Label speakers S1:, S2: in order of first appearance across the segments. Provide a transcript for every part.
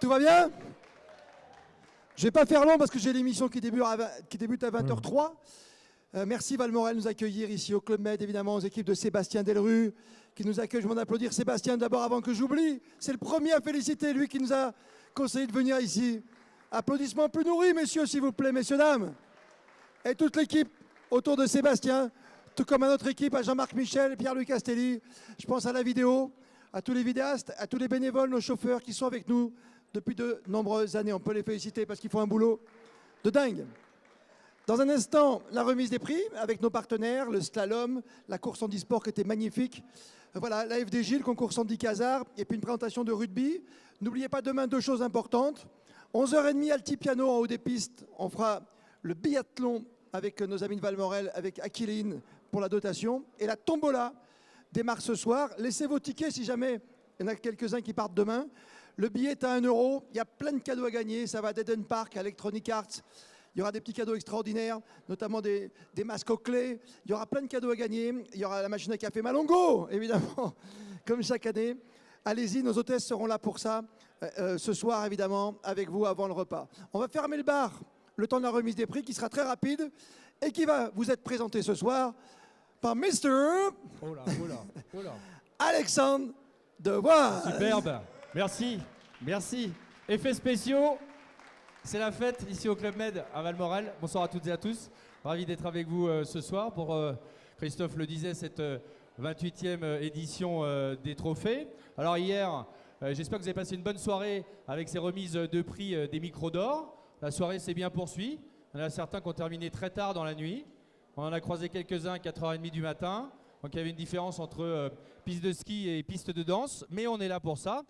S1: Tout va bien? Je vais pas faire long parce que j'ai l'émission qui débute à 20h03. Merci Valmorel de nous accueillir ici au Club Med, évidemment aux équipes de Sébastien Delru qui nous accueillent. Je m'en applaudir Sébastien d'abord avant que j'oublie. C'est le premier à féliciter, lui qui nous a conseillé de venir ici. Applaudissements plus nourris, messieurs, s'il vous plaît, messieurs, dames. Et toute l'équipe autour de Sébastien, tout comme à notre équipe, à Jean-Marc Michel, Pierre-Louis Castelli. Je pense à la vidéo, à tous les vidéastes, à tous les bénévoles, nos chauffeurs qui sont avec nous depuis de nombreuses années. On peut les féliciter parce qu'ils font un boulot de dingue. Dans un instant, la remise des prix avec nos partenaires, le slalom, la course handisport qui était magnifique. Voilà, la FDJ, le concours Sandy Cazard, et puis une présentation de rugby. N'oubliez pas demain deux choses importantes. 11h30, Altipiano en haut des pistes. On fera le biathlon avec nos amis de Valmorel, avec Aquiline pour la dotation. Et la tombola démarre ce soir. Laissez vos tickets si jamais il y en a quelques-uns qui partent demain. Le billet est à 1 €. Il y a plein de cadeaux à gagner. Ça va d'Eden Park à Electronic Arts. Il y aura des petits cadeaux extraordinaires, notamment des masques aux clés. Il y aura plein de cadeaux à gagner. Il y aura la machine à café Malongo, évidemment, comme chaque année. Allez-y, nos hôtesses seront là pour ça, ce soir, évidemment, avec vous avant le repas. On va fermer le bar le temps de la remise des prix, qui sera très rapide, et qui va vous être présenté ce soir par Mr. Alexandre Devoise.
S2: Superbe, merci, merci. Effets spéciaux. C'est la fête ici au Club Med à Valmorel. Bonsoir à toutes et à tous. Ravi d'être avec vous ce soir pour, Christophe le disait, cette 28e édition des trophées. Alors hier, j'espère que vous avez passé une bonne soirée avec ces remises de prix des micros d'or. La soirée s'est bien poursuivie. Il y en a certains qui ont terminé très tard dans la nuit. On en a croisé quelques-uns à 4h30 du matin. Donc il y avait une différence entre piste de ski et piste de danse. Mais on est là pour ça.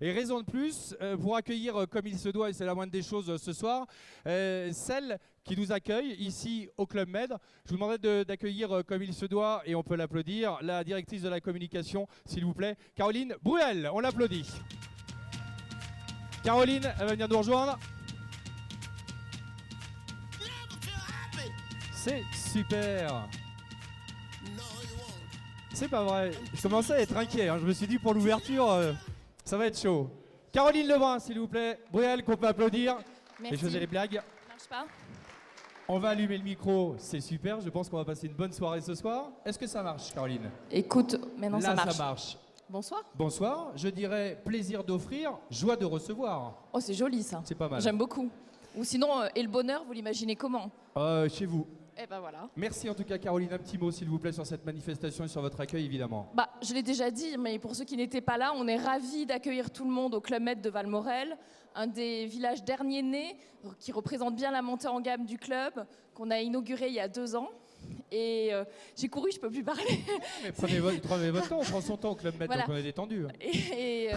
S2: Et raison de plus, pour accueillir comme il se doit, et c'est la moindre des choses ce soir, celle qui nous accueille ici au Club Med. Je vous demanderai d'accueillir comme il se doit, et on peut l'applaudir, la directrice de la communication, s'il vous plaît, Caroline Bruel. On l'applaudit. Caroline, elle va venir nous rejoindre. C'est super. C'est pas vrai. Je commençais à être inquiet. Hein. Je me suis dit pour l'ouverture... ça va être chaud. Caroline Lebrun, s'il vous plaît. Bruel, qu'on peut applaudir.
S3: Merci.
S2: Et je faisais les blagues.
S3: Marche pas.
S2: On va allumer le micro, c'est super. Je pense qu'on va passer une bonne soirée ce soir. Est-ce que ça marche, Caroline?
S3: Écoute, maintenant
S2: Là,
S3: ça marche.
S2: ça marche.
S3: Bonsoir.
S2: Bonsoir. Je dirais plaisir d'offrir, joie de recevoir.
S3: Oh, c'est joli ça.
S2: C'est pas mal.
S3: J'aime beaucoup. Ou sinon, et le bonheur, vous l'imaginez comment?
S2: Chez vous.
S3: Eh ben voilà.
S2: Merci en tout cas, Caroline. Un petit mot, s'il vous plaît, sur cette manifestation et sur votre accueil, évidemment.
S3: Bah, je l'ai déjà dit, mais pour ceux qui n'étaient pas là, on est ravis d'accueillir tout le monde au Club Med de Valmorel, un des villages derniers nés, qui représente bien la montée en gamme du club, qu'on a inauguré il y a 2 ans. Et j'ai couru, je peux plus parler.
S2: Mais prenez votre temps, on prend son temps au Club Med,
S3: Voilà.
S2: donc on est détendu.
S3: Et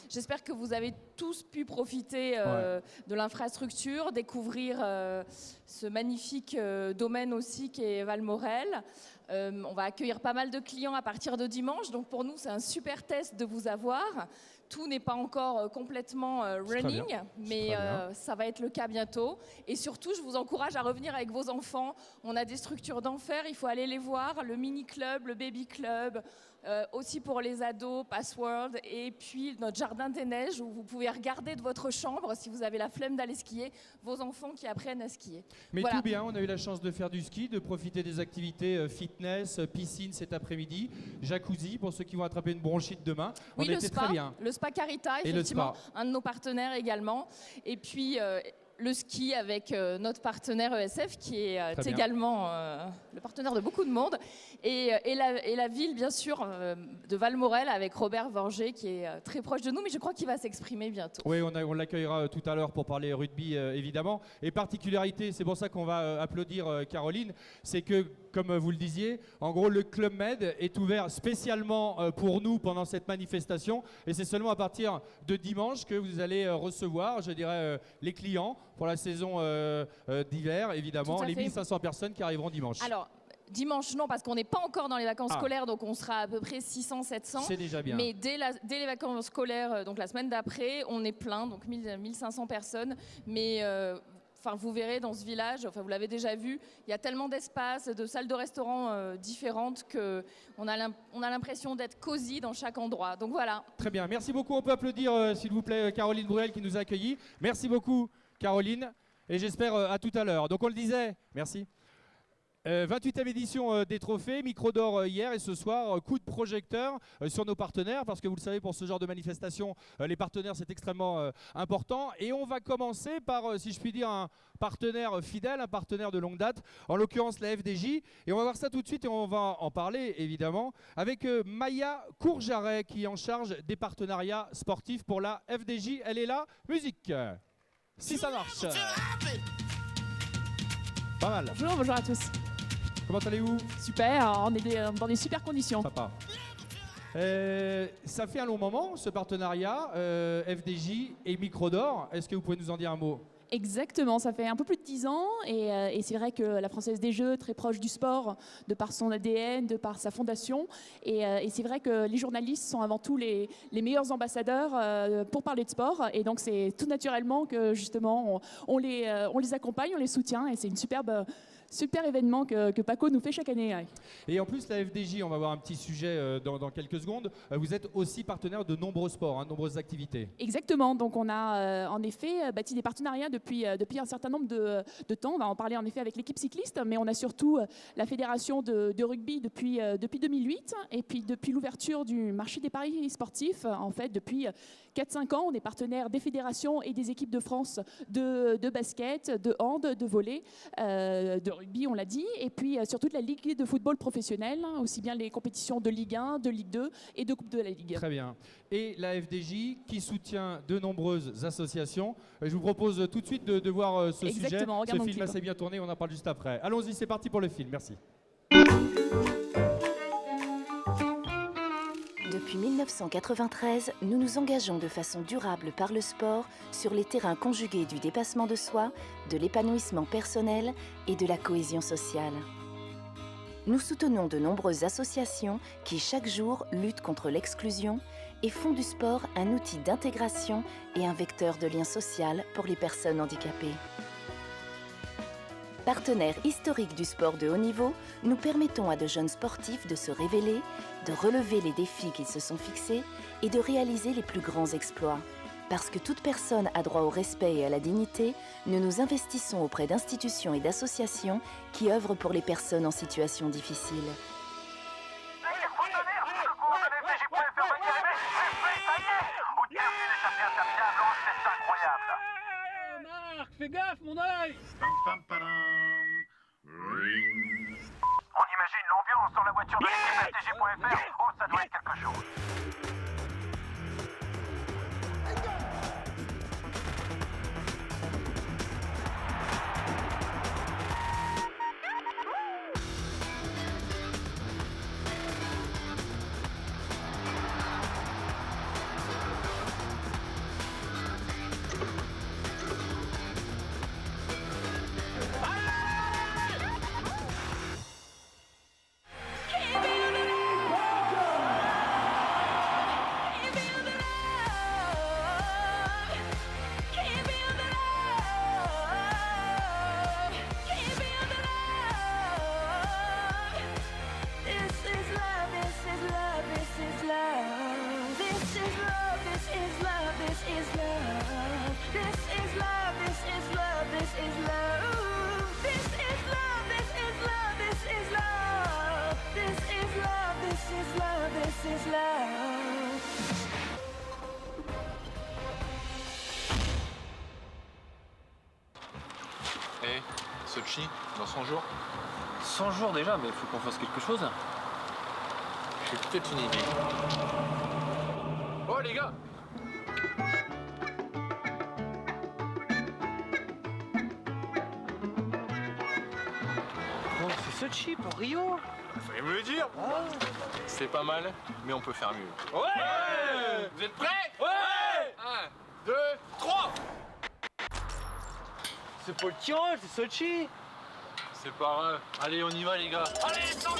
S3: j'espère que vous avez tous pu profiter de l'infrastructure, découvrir ce magnifique domaine aussi qu'est Valmorel. On va accueillir pas mal de clients à partir de dimanche, donc pour nous c'est un super test de vous avoir. Tout n'est pas encore complètement running, mais ça va être le cas bientôt. Et surtout, je vous encourage à revenir avec vos enfants. On a des structures d'enfer, il faut aller les voir. Le mini-club, le baby-club, aussi pour les ados, Passworld. Et puis notre jardin des neiges où vous pouvez regarder de votre chambre, si vous avez la flemme d'aller skier, vos enfants qui apprennent à skier.
S2: Mais
S3: voilà.
S2: tout bien, on a eu la chance de faire du ski, de profiter des activités fitness, piscine cet après-midi, jacuzzi pour ceux qui vont attraper une bronchite demain.
S3: Oui,
S2: on était très bien.
S3: Le spa Carita,
S2: Et
S3: effectivement, un de nos partenaires également. Et puis le ski avec notre partenaire ESF qui est également le partenaire de beaucoup de monde. Et la ville, bien sûr, de Valmorel avec Robert Vorger qui est très proche de nous, mais je crois qu'il va s'exprimer bientôt.
S2: Oui, on l'accueillera tout à l'heure pour parler rugby, évidemment. Et particularité, c'est pour ça qu'on va applaudir Caroline, c'est que, comme vous le disiez, en gros, le Club Med est ouvert spécialement pour nous pendant cette manifestation. Et c'est seulement à partir de dimanche que vous allez recevoir, je dirais, les clients pour la saison d'hiver, évidemment, les 1500 personnes qui arriveront dimanche.
S3: Alors, dimanche, non, parce qu'on n'est pas encore dans les vacances scolaires, donc on sera à peu près 600-700.
S2: C'est déjà bien.
S3: Mais dès les vacances scolaires, donc la semaine d'après, on est plein, donc 1500 personnes. Mais enfin, vous verrez dans ce village, enfin, vous l'avez déjà vu, il y a tellement d'espaces, de salles de restaurants différentes qu'on a l'impression d'être cosy dans chaque endroit. Donc voilà.
S2: Très bien, merci beaucoup. On peut applaudir, s'il vous plaît, Caroline Bruel qui nous a accueillis. Merci beaucoup, Caroline, et j'espère à tout à l'heure. Donc on le disait, merci. 28e édition des trophées, micro d'or hier et ce soir, coup de projecteur sur nos partenaires parce que vous le savez, pour ce genre de manifestation, les partenaires c'est extrêmement important. Et on va commencer par, si je puis dire, un partenaire fidèle, un partenaire de longue date, en l'occurrence la FDJ. Et on va voir ça tout de suite et on va en parler évidemment avec Maya Courjaret qui est en charge des partenariats sportifs pour la FDJ. Elle est là, musique, si ça marche. Pas mal.
S4: Bonjour à tous.
S2: Comment allez-vous?
S4: Super, on est dans des super conditions.
S2: Sympa. Ça fait un long moment, ce partenariat FDJ et Micro d'Or. Est-ce que vous pouvez nous en dire un mot?
S4: Exactement, ça fait un peu plus de 10 ans et c'est vrai que la Française des Jeux, très proche du sport, de par son ADN, de par sa fondation. Et c'est vrai que les journalistes sont avant tout les meilleurs ambassadeurs pour parler de sport. Et donc c'est tout naturellement que justement on les accompagne, on les soutient et c'est une super événement que Paco nous fait chaque année. Ouais.
S2: Et en plus, la FDJ, on va voir un petit sujet dans quelques secondes. Vous êtes aussi partenaire de nombreux sports, de nombreuses activités.
S4: Exactement. Donc, on a en effet bâti des partenariats depuis un certain nombre de temps. On va en parler en effet avec l'équipe cycliste, mais on a surtout la fédération de rugby depuis 2008. Et puis, depuis l'ouverture du marché des paris sportifs, en fait, depuis 4-5 ans, on est partenaire des fédérations et des équipes de France de basket, de hand, de volley, de rugby, on l'a dit, et puis surtout de la Ligue de football professionnel, aussi bien les compétitions de Ligue 1, de Ligue 2 et de Coupe de la Ligue.
S2: Très bien. Et la FDJ qui soutient de nombreuses associations. Je vous propose tout de suite de voir ce sujet. Ce film assez bien tourné, on en parle juste après. Allons-y, c'est parti pour le film. Merci.
S5: Depuis 1993, nous nous engageons de façon durable par le sport sur les terrains conjugués du dépassement de soi, de l'épanouissement personnel et de la cohésion sociale. Nous soutenons de nombreuses associations qui chaque jour luttent contre l'exclusion et font du sport un outil d'intégration et un vecteur de lien social pour les personnes handicapées. Partenaires historiques du sport de haut niveau, nous permettons à de jeunes sportifs de se révéler, de relever les défis qu'ils se sont fixés et de réaliser les plus grands exploits. Parce que toute personne a droit au respect et à la dignité, nous nous investissons auprès d'institutions et d'associations qui œuvrent pour les personnes en situation difficile.
S6: Fais gaffe, mon œil!
S7: On imagine l'ambiance dans la voiture de l'équipe FDJ.fr. Oh, ça doit être quelque chose.
S8: Eh, Sochi, dans 100 jours?
S6: 100 jours déjà, mais il faut qu'on fasse quelque chose.
S8: J'ai peut-être une idée. Oh les gars!
S6: Bon, c'est Sochi pour Rio.
S8: Fallait me le dire! C'est pas mal, mais on peut faire mieux.
S6: Ouais!
S8: Vous êtes prêts? Ouais! 1, 2, 3!
S6: C'est pas le tirage, c'est Sochi.
S8: C'est pas grave. Allez, on y va les gars. Allez, sans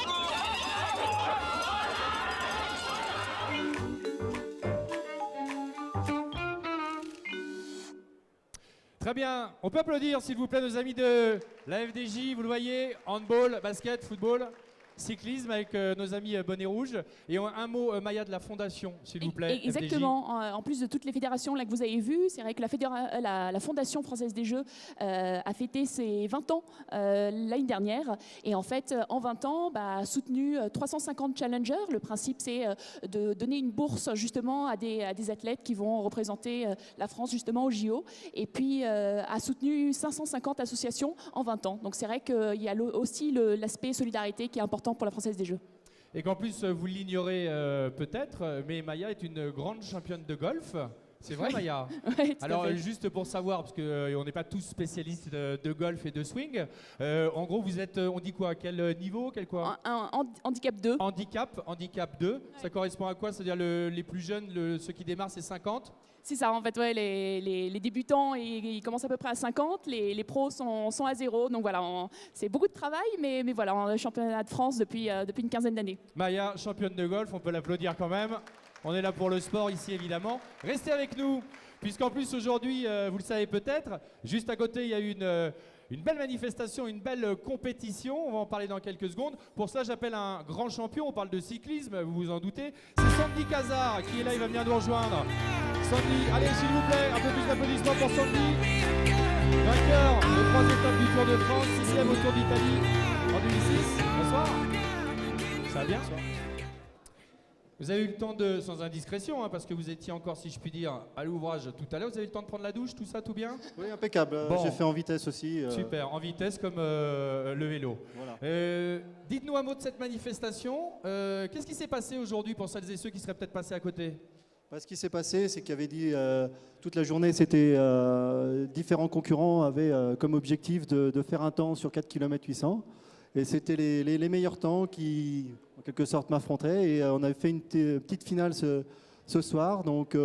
S2: Très bien. On peut applaudir, s'il vous plaît, nos amis de la FDJ. Vous le voyez, handball, basket, football, cyclisme avec nos amis bonnet rouge. Et un mot, Maya, de la fondation, s'il vous plaît.
S4: Exactement. En plus de toutes les fédérations là, que vous avez vues, c'est vrai que la Fondation française des Jeux a fêté ses 20 ans l'année dernière. Et en fait, en 20 ans, a soutenu 350 challengers. Le principe, c'est de donner une bourse justement à des athlètes qui vont représenter la France justement au JO. Et puis, a soutenu 550 associations en 20 ans. Donc c'est vrai qu'il y a aussi l'aspect solidarité qui est important pour la Française des Jeux.
S2: Et qu'en plus, vous l'ignorez peut-être, mais Maya est une grande championne de golf. C'est vrai, Maya?
S4: Ouais,
S2: Alors, juste pour savoir, parce qu'on n'est pas tous spécialistes de golf et de swing, en gros, vous êtes, on dit quoi? Quel niveau? Quel quoi?
S4: Handicap 2.
S2: Handicap 2. Ouais. Ça correspond à quoi? C'est-à-dire les plus jeunes, ceux qui démarrent, c'est 50?
S4: C'est ça, en fait, ouais, les débutants, ils commencent à peu près à 50, les pros sont à 0. Donc voilà, c'est beaucoup de travail, mais voilà, on est championnat de France depuis une quinzaine d'années.
S2: Maya, championne de golf, on peut l'applaudir quand même. On est là pour le sport ici, évidemment. Restez avec nous, puisqu'en plus aujourd'hui, vous le savez peut-être, juste à côté, il y a une belle manifestation, une belle compétition. On va en parler dans quelques secondes. Pour cela, j'appelle un grand champion. On parle de cyclisme, vous vous en doutez. C'est Sandy Cazard qui est là, il va venir nous rejoindre. Sandy, allez s'il vous plaît, un peu plus d'applaudissements pour Sandy. Vainqueur de 3 étapes du Tour de France, 6e au Tour d'Italie en 2006. Bonsoir. Ça va bien? Vous avez eu le temps de, sans indiscrétion, parce que vous étiez encore, si je puis dire, à l'ouvrage tout à l'heure, vous avez eu le temps de prendre la douche, tout ça, tout bien?
S9: Oui, impeccable.
S2: Bon.
S9: J'ai fait en vitesse aussi.
S2: Super, en vitesse comme le vélo.
S9: Voilà.
S2: Dites-nous un mot de cette manifestation. Qu'est-ce qui s'est passé aujourd'hui pour celles et ceux qui seraient peut-être passés à côté?
S9: Ce qui s'est passé, c'est qu'il y avait dit toute la journée, c'était différents concurrents avaient comme objectif de faire un temps sur 4 km 800. Et c'était les meilleurs temps qui, en quelque sorte, m'affronteraient. Et on avait fait une petite finale ce soir. Donc,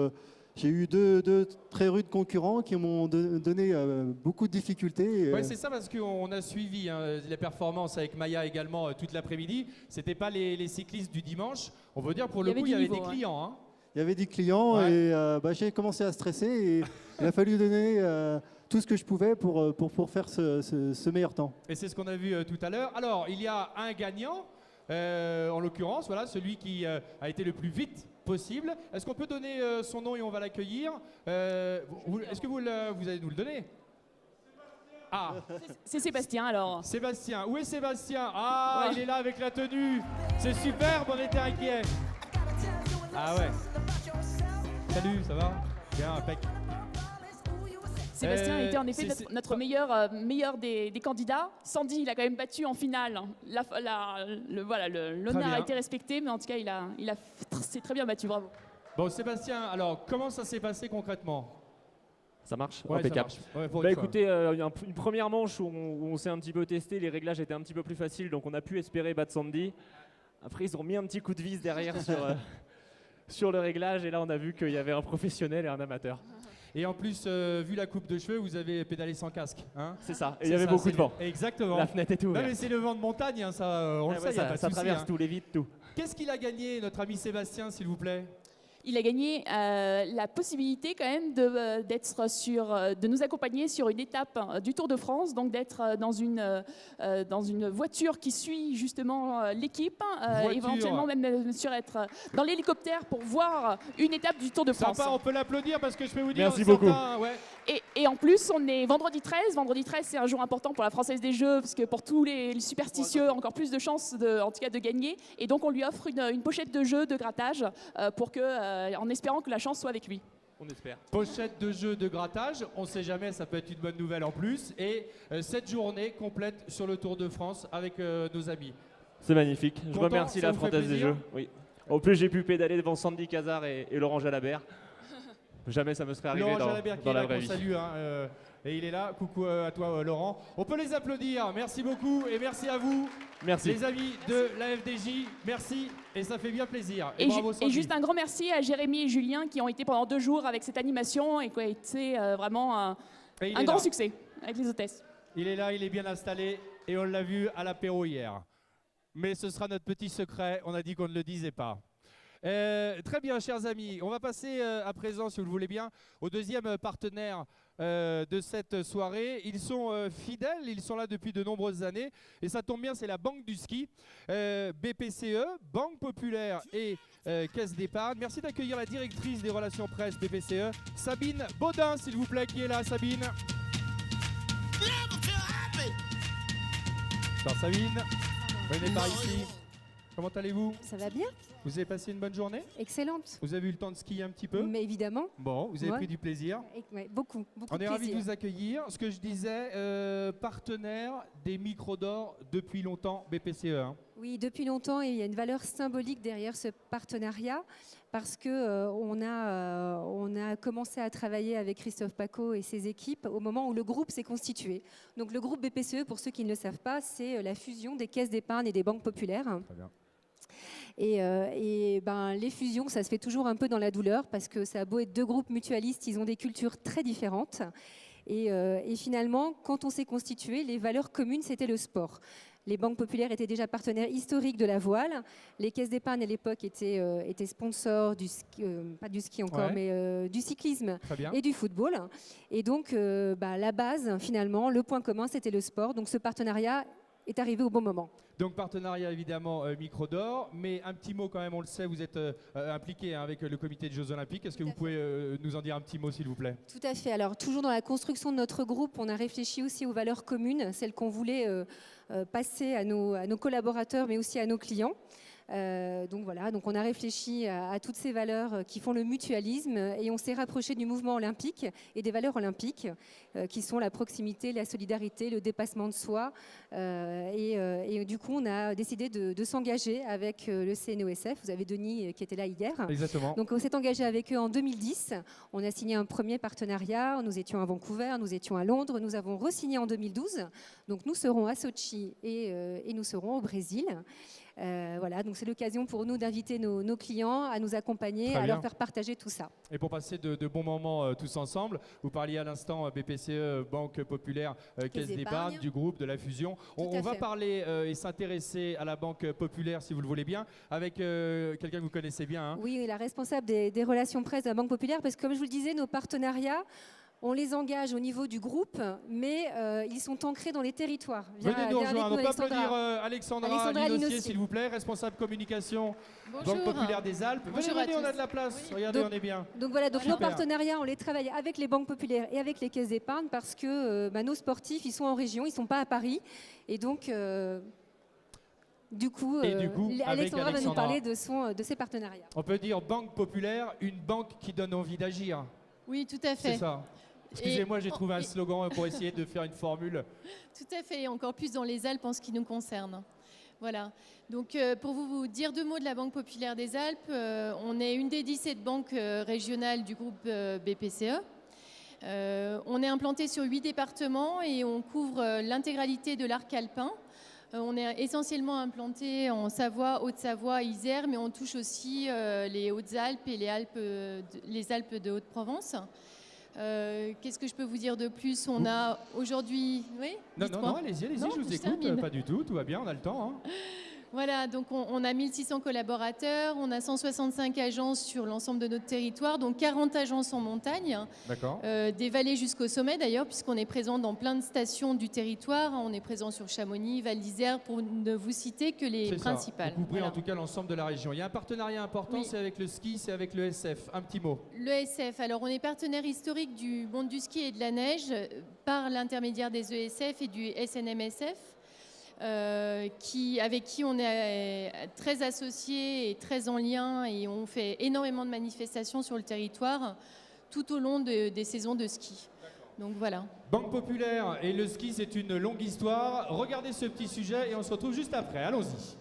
S9: j'ai eu deux très rudes concurrents qui m'ont donné beaucoup de difficultés.
S2: Oui, c'est ça, parce qu'on a suivi les performances avec Maya également toute l'après-midi. C'était pas les cyclistes du dimanche. On veut dire, pour le coup, il y avait des clients. Hein.
S9: Il y avait des clients et j'ai commencé à stresser. Et il a fallu donner tout ce que je pouvais pour faire ce meilleur temps.
S2: Et c'est ce qu'on a vu tout à l'heure. Alors, il y a un gagnant, en l'occurrence, voilà, celui qui a été le plus vite possible. Est-ce qu'on peut donner son nom et on va l'accueillir? Est-ce que vous allez nous le donner? Ah,
S4: c'est Sébastien alors.
S2: Sébastien, où est Sébastien? Ah, ouais. Il est là avec la tenue. C'est superbe, on était inquiets. Ah ouais. Salut, ça va? Bien, impec.
S4: Sébastien était en effet notre meilleur des candidats. Sandy, il a quand même battu en finale. L'honneur a été respecté, mais en tout cas, c'est très bien battu, bravo.
S2: Bon, Sébastien, alors comment ça s'est passé concrètement?
S10: Ça marche?
S2: Ouais,
S10: impeccable.
S2: ça marche. Ouais,
S10: écoutez, une première manche où on s'est un petit peu testé, les réglages étaient un petit peu plus faciles, donc on a pu espérer battre Sandy. Après, ils ont mis un petit coup de vis derrière sur le réglage, et là, on a vu qu'il y avait un professionnel et un amateur.
S2: Et en plus, vu la coupe de cheveux, vous avez pédalé sans casque. Hein?
S10: C'est ça, et il y avait beaucoup de vent.
S2: Exactement.
S10: La fenêtre est ouverte.
S2: Non, mais c'est le vent de montagne, hein, ça, on le sait,
S10: ça traverse tous les vides, tout.
S2: Qu'est-ce qu'il a gagné, notre ami Sébastien, s'il vous plaît?
S4: Il a gagné la possibilité quand même de nous accompagner sur une étape du Tour de France, donc d'être dans une voiture qui suit justement l'équipe, éventuellement même être dans l'hélicoptère pour voir une étape du Tour de France.
S2: Sympa, on peut l'applaudir parce que je peux vous dire...
S10: Merci beaucoup.
S2: Ouais.
S4: Et en plus, on est vendredi 13. Vendredi 13, c'est un jour important pour la Française des Jeux, parce que pour tous les superstitieux, encore plus de chances en tout cas de gagner. Et donc, on lui offre une pochette de jeu de grattage en espérant que la chance soit avec lui.
S10: On espère.
S2: Pochette de jeu de grattage, on ne sait jamais, ça peut être une bonne nouvelle en plus. Et cette journée complète sur le Tour de France avec nos amis.
S10: C'est magnifique. Je
S2: Content,
S10: remercie la Française des Jeux. Oui. En plus, j'ai pu pédaler devant Sandy Cazard et Laurent Jalabert. Jamais ça me serait arrivé
S2: Laurent Jalabert
S10: dans la vraie vie.
S2: Salue, et il est là. Coucou à toi, Laurent. On peut les applaudir. Merci beaucoup et merci à vous.
S10: Merci.
S2: Les amis de la FDJ, merci et ça fait bien plaisir.
S4: Et juste un grand merci à Jérémy et Julien qui ont été pendant 2 jours avec cette animation et qui a été vraiment un grand succès avec les hôtesses.
S2: Il est là, il est bien installé et on l'a vu à l'apéro hier. Mais ce sera notre petit secret, on a dit qu'on ne le disait pas. Très bien, chers amis. On va passer à présent, si vous le voulez bien, au deuxième partenaire de cette soirée. Ils sont fidèles, ils sont là depuis de nombreuses années. Et ça tombe bien, c'est la Banque du Ski, BPCE, Banque Populaire et Caisse d'épargne. Merci d'accueillir la directrice des relations presse BPCE, Sabine Baudin, s'il vous plaît, qui est là, Sabine. Alors, Sabine, venez par ici. Comment allez-vous?
S11: Ça va bien?
S2: Vous avez passé une bonne journée?
S11: Excellente.
S2: Vous avez eu le temps de skier un petit peu?
S11: Mais évidemment.
S2: Bon, vous avez pris du plaisir?
S11: Ouais, beaucoup
S2: On
S11: de
S2: est ravis de
S11: plaisir.
S2: vous accueillir. Ce que je disais, partenaire des micros d'or depuis longtemps, BPCE. Hein.
S11: Oui, depuis longtemps, et il y a une valeur symbolique derrière ce partenariat parce que on a commencé à travailler avec Christophe Pacaud et ses équipes au moment où le groupe s'est constitué. Donc le groupe BPCE, pour ceux qui ne le savent pas, c'est la fusion des caisses d'épargne et des banques populaires.
S2: Très bien.
S11: Et les fusions, ça se fait toujours un peu dans la douleur parce que ça a beau être deux groupes mutualistes, ils ont des cultures très différentes. Et finalement, quand on s'est constitué, les valeurs communes, c'était le sport. Les banques populaires étaient déjà partenaires historiques de la voile. Les caisses d'épargne à l'époque étaient sponsors du ski, pas du ski encore, mais du cyclisme et du football. Et donc, la base, finalement, le point commun, c'était le sport. Donc ce partenariat est arrivé au bon moment.
S2: Donc partenariat évidemment micro d'or, mais un petit mot quand même, on le sait, vous êtes impliqué avec le comité des Jeux Olympiques. Est-ce que vous pouvez nous en dire un petit mot s'il vous plaît? Tout
S11: à fait. Alors toujours dans la construction de notre groupe, on a réfléchi aussi aux valeurs communes, celles qu'on voulait passer à nos collaborateurs mais aussi à nos clients. Donc voilà, donc on a réfléchi à toutes ces valeurs qui font le mutualisme et on s'est rapproché du mouvement olympique et des valeurs olympiques qui sont la proximité, la solidarité, le dépassement de soi et du coup on a décidé de s'engager avec le CNOSF. Vous avez Denis qui était là hier.
S2: Exactement.
S11: Donc on s'est engagé avec eux en 2010. On a signé un premier partenariat. Nous étions à Vancouver, nous étions à Londres. Nous avons re-signé en 2012. Donc nous serons à Sochi et nous serons au Brésil. Voilà, donc c'est l'occasion pour nous d'inviter nos clients à nous accompagner, à leur faire partager tout ça.
S2: Et pour passer de bons moments tous ensemble, vous parliez à l'instant BPCE, Banque Populaire, Caisse d'épargne, du groupe, de la fusion. On va parler et s'intéresser à la Banque Populaire, si vous le voulez bien, avec quelqu'un que vous connaissez bien. Hein.
S11: Oui, la responsable des relations presse de la Banque Populaire, parce que comme je vous le disais, nos partenariats, on les engage au niveau du groupe, mais ils sont ancrés dans les territoires.
S2: Venez nous rejoindre. On peut applaudir Alexandra Linossier, s'il vous plaît, responsable communication, Banque Populaire des Alpes.
S11: Bonjour
S2: venez, on a de la place. Oui. Regardez, on est bien.
S11: Donc voilà, donc nos partenariats, on les travaille avec les banques populaires et avec les caisses d'épargne parce que nos sportifs, ils sont en région, ils ne sont pas à Paris. Et donc, du coup, Alexandra va nous parler de ses partenariats.
S2: On peut dire Banque Populaire, une banque qui donne envie d'agir.
S12: Oui, tout à fait.
S2: C'est ça. Excusez-moi, j'ai trouvé un slogan pour essayer de faire une formule.
S12: Tout à fait, et encore plus dans les Alpes en ce qui nous concerne. Voilà. Donc, pour vous dire deux mots de la Banque Populaire des Alpes, on est une des 17 banques régionales du groupe BPCE. On est implanté sur 8 départements et on couvre l'intégralité de l'arc alpin. On est essentiellement implanté en Savoie, Haute-Savoie, Isère, mais on touche aussi les Hautes-Alpes et les Alpes de Haute-Provence. Qu'est-ce que je peux vous dire de plus? On a aujourd'hui... Oui,
S2: non, allez-y, je vous écoute. Pas du tout, tout va bien, on a le temps. Hein.
S12: Voilà, donc on a 1600 collaborateurs, on a 165 agences sur l'ensemble de notre territoire, donc 40 agences en montagne, des vallées jusqu'au sommet d'ailleurs, puisqu'on est présent dans plein de stations du territoire. On est présent sur Chamonix, Val d'Isère, pour ne vous citer que les principales.
S2: Vous couvrez en tout cas l'ensemble de la région. Il y a un partenariat important, c'est avec le ski, c'est avec le SF. Un petit mot.
S12: Le SF, alors on est partenaire historique du monde du ski et de la neige par l'intermédiaire des ESF et du SNMSF. Avec qui on est très associés et très en lien et on fait énormément de manifestations sur le territoire tout au long des saisons de ski. Donc voilà.
S2: Banque Populaire et le ski, c'est une longue histoire. Regardez ce petit sujet et on se retrouve juste après. Allons-y.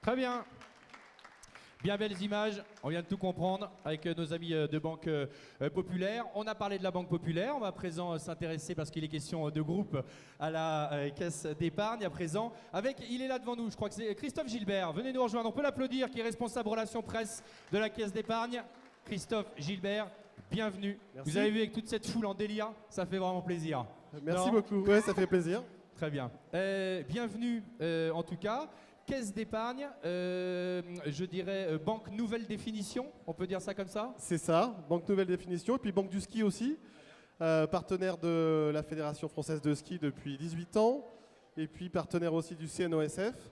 S2: Très bien. Bien belles images, on vient de tout comprendre avec nos amis de Banque Populaire. On a parlé de la Banque Populaire, on va à présent s'intéresser, parce qu'il est question de groupe, à la caisse d'épargne à présent. Il est là devant nous, je crois que c'est Christophe Gilbert. Venez nous rejoindre, on peut l'applaudir, qui est responsable relations presse de la caisse d'épargne. Christophe Gilbert, bienvenue.
S13: Merci.
S2: Vous avez vu avec toute cette foule en délire, ça fait vraiment plaisir.
S13: Merci beaucoup, ouais, ça fait plaisir.
S2: Très bien. Bienvenue en tout cas. Caisse d'épargne, je dirais banque nouvelle définition, on peut dire ça comme ça?
S13: C'est ça, banque nouvelle définition, et puis banque du ski aussi, partenaire de la Fédération française de ski depuis 18 ans, et puis partenaire aussi du CNOSF,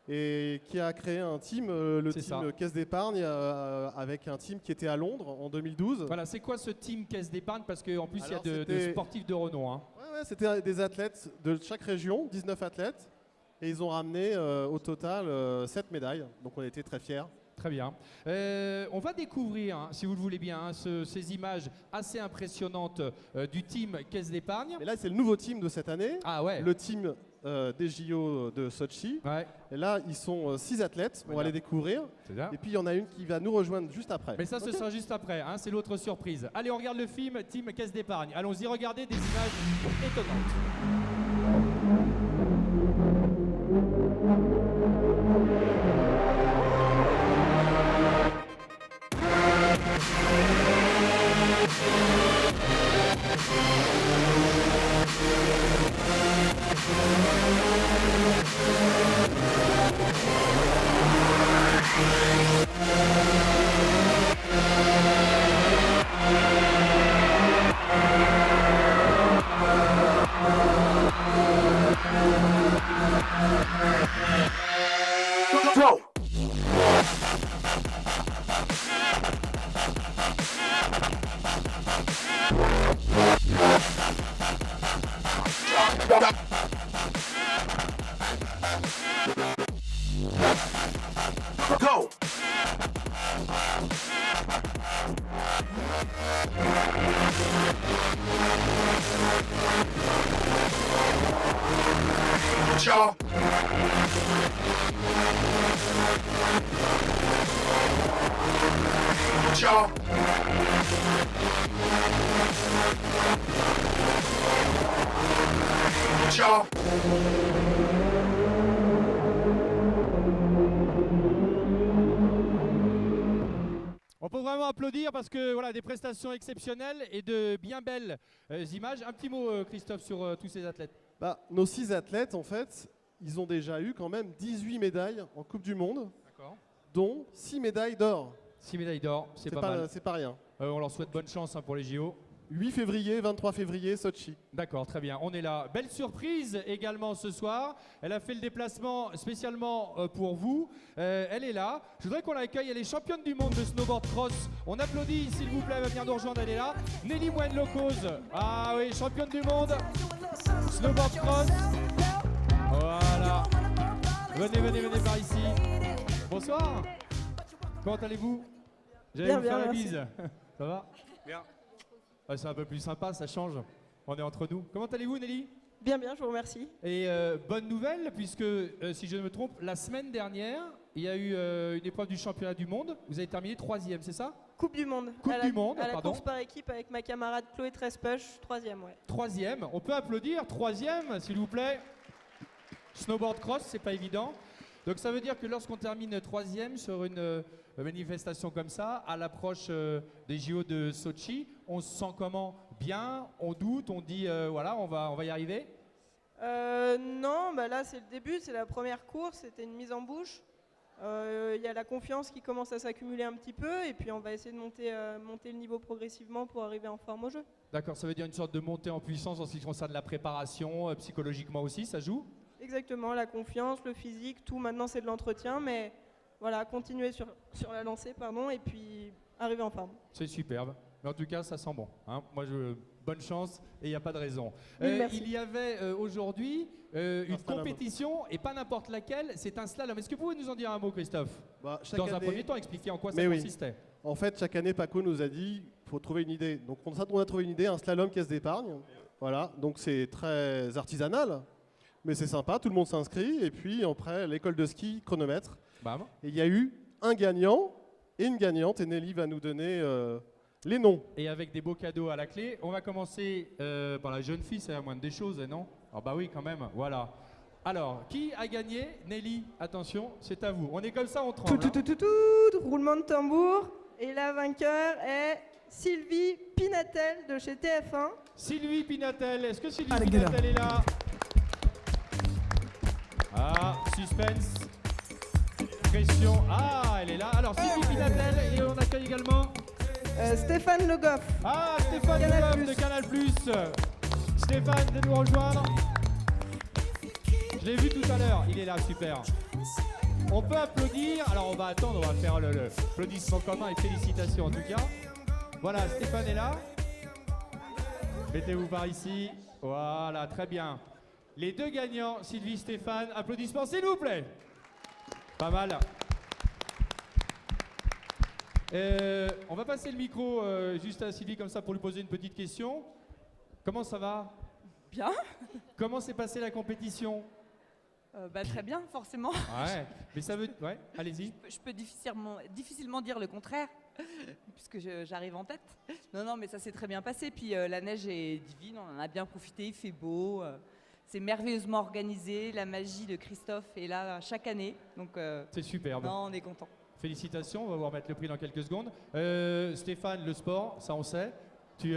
S13: et qui a créé un team, le team Caisse d'épargne, avec un team qui était à Londres en 2012.
S2: Voilà, c'est quoi ce team Caisse d'épargne? Parce qu'en plus, il y a de sportifs de renom. Hein.
S13: Ouais, c'était des athlètes de chaque région, 19 athlètes. Et ils ont ramené au total 7 médailles, donc on était très fiers.
S2: Très bien. On va découvrir, hein, si vous le voulez bien, hein, ces images assez impressionnantes du team Caisse d'épargne.
S13: Et là, c'est le nouveau team de cette année, le team des JO de Sochi.
S2: Ouais.
S13: Et là, ils sont 6 athlètes, on va les découvrir. Et puis, il y en a une qui va nous rejoindre juste après.
S2: Mais ça, ce sera juste après, hein, c'est l'autre surprise. Allez, on regarde le film Team Caisse d'épargne. Allons-y, regardez des images étonnantes.
S7: Go! Go! Ciao! Ciao! Ciao!
S2: On peut vraiment applaudir parce que voilà, des prestations exceptionnelles et de bien belles images. Un petit mot, Christophe, sur tous ces athlètes.
S13: Nos 6 athlètes, en fait, ils ont déjà eu quand même 18 médailles en Coupe du Monde, dont 6 médailles d'or.
S2: 6 médailles d'or, c'est pas mal.
S13: C'est pas rien.
S2: On leur souhaite bonne chance hein, pour les JO.
S13: 8 février, 23 février, Sochi.
S2: D'accord, très bien, on est là. Belle surprise également ce soir. Elle a fait le déplacement spécialement pour vous. Elle est là. Je voudrais qu'on l'accueille. Elle est championne du monde de snowboard cross. On applaudit, s'il vous plaît, elle va venir nous rejoindre. Elle est là. Nelly Moine-Locose. Ah oui, championne du monde. Snowboard cross. Voilà. Venez par ici. Bonsoir. Comment allez-vous? J'allais vous faire la bise. Ça va? Bien. Ouais, c'est un peu plus sympa, ça change. On est entre nous. Comment allez-vous, Nelly?
S14: Bien, je vous remercie.
S2: Et bonne nouvelle, puisque, si je ne me trompe, la semaine dernière, il y a eu une épreuve du championnat du monde. Vous avez terminé 3e, c'est ça?
S14: Coupe du monde.
S2: Coupe du monde,
S14: à la
S2: pardon.
S14: course par équipe avec ma camarade Chloé Trespuch, 3e, ouais.
S2: 3e, on peut applaudir. 3e, s'il vous plaît. Snowboard cross, c'est pas évident. Donc ça veut dire que lorsqu'on termine 3e sur une manifestation comme ça, à l'approche des JO de Sochi, on se sent comment? Bien? On doute? On dit voilà, on va y arriver?
S14: Non, là c'est le début, c'est la première course, c'était une mise en bouche. Il y a la confiance qui commence à s'accumuler un petit peu et puis on va essayer de monter le niveau progressivement pour arriver en forme au jeu.
S2: D'accord, ça veut dire une sorte de montée en puissance en ce qui concerne la préparation, psychologiquement aussi, ça joue?
S14: Exactement, la confiance, le physique, tout. Maintenant c'est de l'entretien, mais voilà, continuer sur la lancée, et puis arriver en forme.
S2: C'est superbe. Mais en tout cas, ça sent bon. Hein. Moi, bonne chance et il n'y a pas de raison.
S14: Merci.
S2: Il y avait aujourd'hui une compétition, et pas n'importe laquelle, c'est un slalom. Est-ce que vous pouvez nous en dire un mot, Christophe? Dans un premier temps, expliquer en quoi ça consistait.
S13: En fait, chaque année, Paco nous a dit qu'il faut trouver une idée. Donc, on a trouvé une idée, un slalom caisse d'épargne. Voilà, donc c'est très artisanal, mais c'est sympa, tout le monde s'inscrit. Et puis, après, l'école de ski, chronomètre.
S2: Bam.
S13: Et il y a eu un gagnant et une gagnante, et Nelly va nous donner les noms.
S2: Et avec des beaux cadeaux à la clé, on va commencer par la jeune fille, c'est la moindre des choses, non? Ah bah oui, quand même, voilà. Alors, qui a gagné? Nelly, attention, c'est à vous. On est comme ça, on tremble.
S14: Roulement de tambour. Et la vainqueur est Sylvie Pinatel de chez TF1.
S2: Sylvie Pinatel, est-ce que Sylvie Pinatel est là? Ah, suspense. Question. Ah, elle est là. Alors, Sylvie Pinatel, et on accueille également
S14: Stéphane Le Goff.
S2: Ah, Stéphane Le Goff de Canal+. Stéphane, de nous rejoindre. Je l'ai vu tout à l'heure, il est là, super. On peut applaudir, alors on va attendre, on va faire l'applaudissement commun et félicitations en tout cas. Voilà, Stéphane est là. Mettez-vous par ici. Voilà, très bien. Les deux gagnants, Sylvie, Stéphane, applaudissements s'il vous plaît. Pas mal. On va passer le micro juste à Sylvie comme ça pour lui poser une petite question. Comment ça va?
S15: Bien.
S2: Comment s'est passée la compétition?
S15: Très bien, forcément.
S2: Ouais, mais ça veut... Ouais, allez-y.
S15: Je peux difficilement dire le contraire, puisque j'arrive en tête. Non, mais ça s'est très bien passé. Puis la neige est divine, on en a bien profité, il fait beau. C'est merveilleusement organisé. La magie de Christophe est là chaque année. Donc,
S2: c'est superbe.
S15: Non, on est content.
S2: Félicitations, on va vous remettre le prix dans quelques secondes. Stéphane, le sport, ça on sait. Tu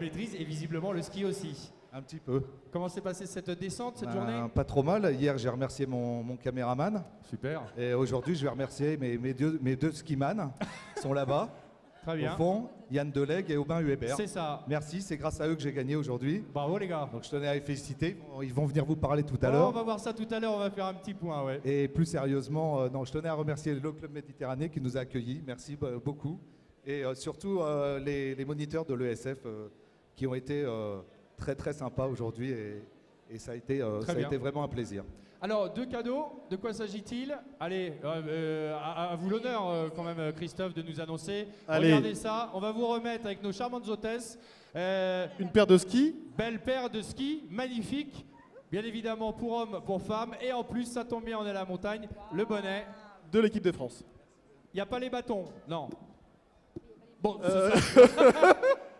S2: maîtrises et visiblement le ski aussi.
S16: Un petit peu.
S2: Comment s'est passée cette descente, cette journée?
S16: Pas trop mal. Hier, j'ai remercié mon caméraman.
S2: Super.
S16: Et aujourd'hui, je vais remercier mes deux skimans qui sont là-bas.
S2: Très bien.
S16: Au fond, Yann Delegue et Aubin Huébert.
S2: C'est ça.
S16: Merci, c'est grâce à eux que j'ai gagné aujourd'hui.
S2: Bravo les gars.
S16: Donc je tenais à les féliciter. Ils vont venir vous parler tout à
S2: On
S16: l'heure.
S2: va voir ça tout à l'heure, on va faire un petit point, ouais.
S16: Et plus sérieusement, je tenais à remercier le Club Méditerranée qui nous a accueillis. Merci beaucoup. Et surtout les moniteurs de l'ESF qui ont été très très sympas aujourd'hui et ça a été vraiment un plaisir.
S2: Alors, deux cadeaux, de quoi s'agit-il? Allez, à vous l'honneur quand même Christophe de nous annoncer.
S13: Allez.
S2: Regardez ça, on va vous remettre avec nos charmantes hôtesses.
S13: Une paire de skis.
S2: Belle paire de skis, magnifique. Bien évidemment pour hommes, pour femmes. Et en plus, ça tombe bien, on est à la montagne. Le bonnet.
S13: De l'équipe de France.
S2: Il n'y a pas les bâtons, non. Bon,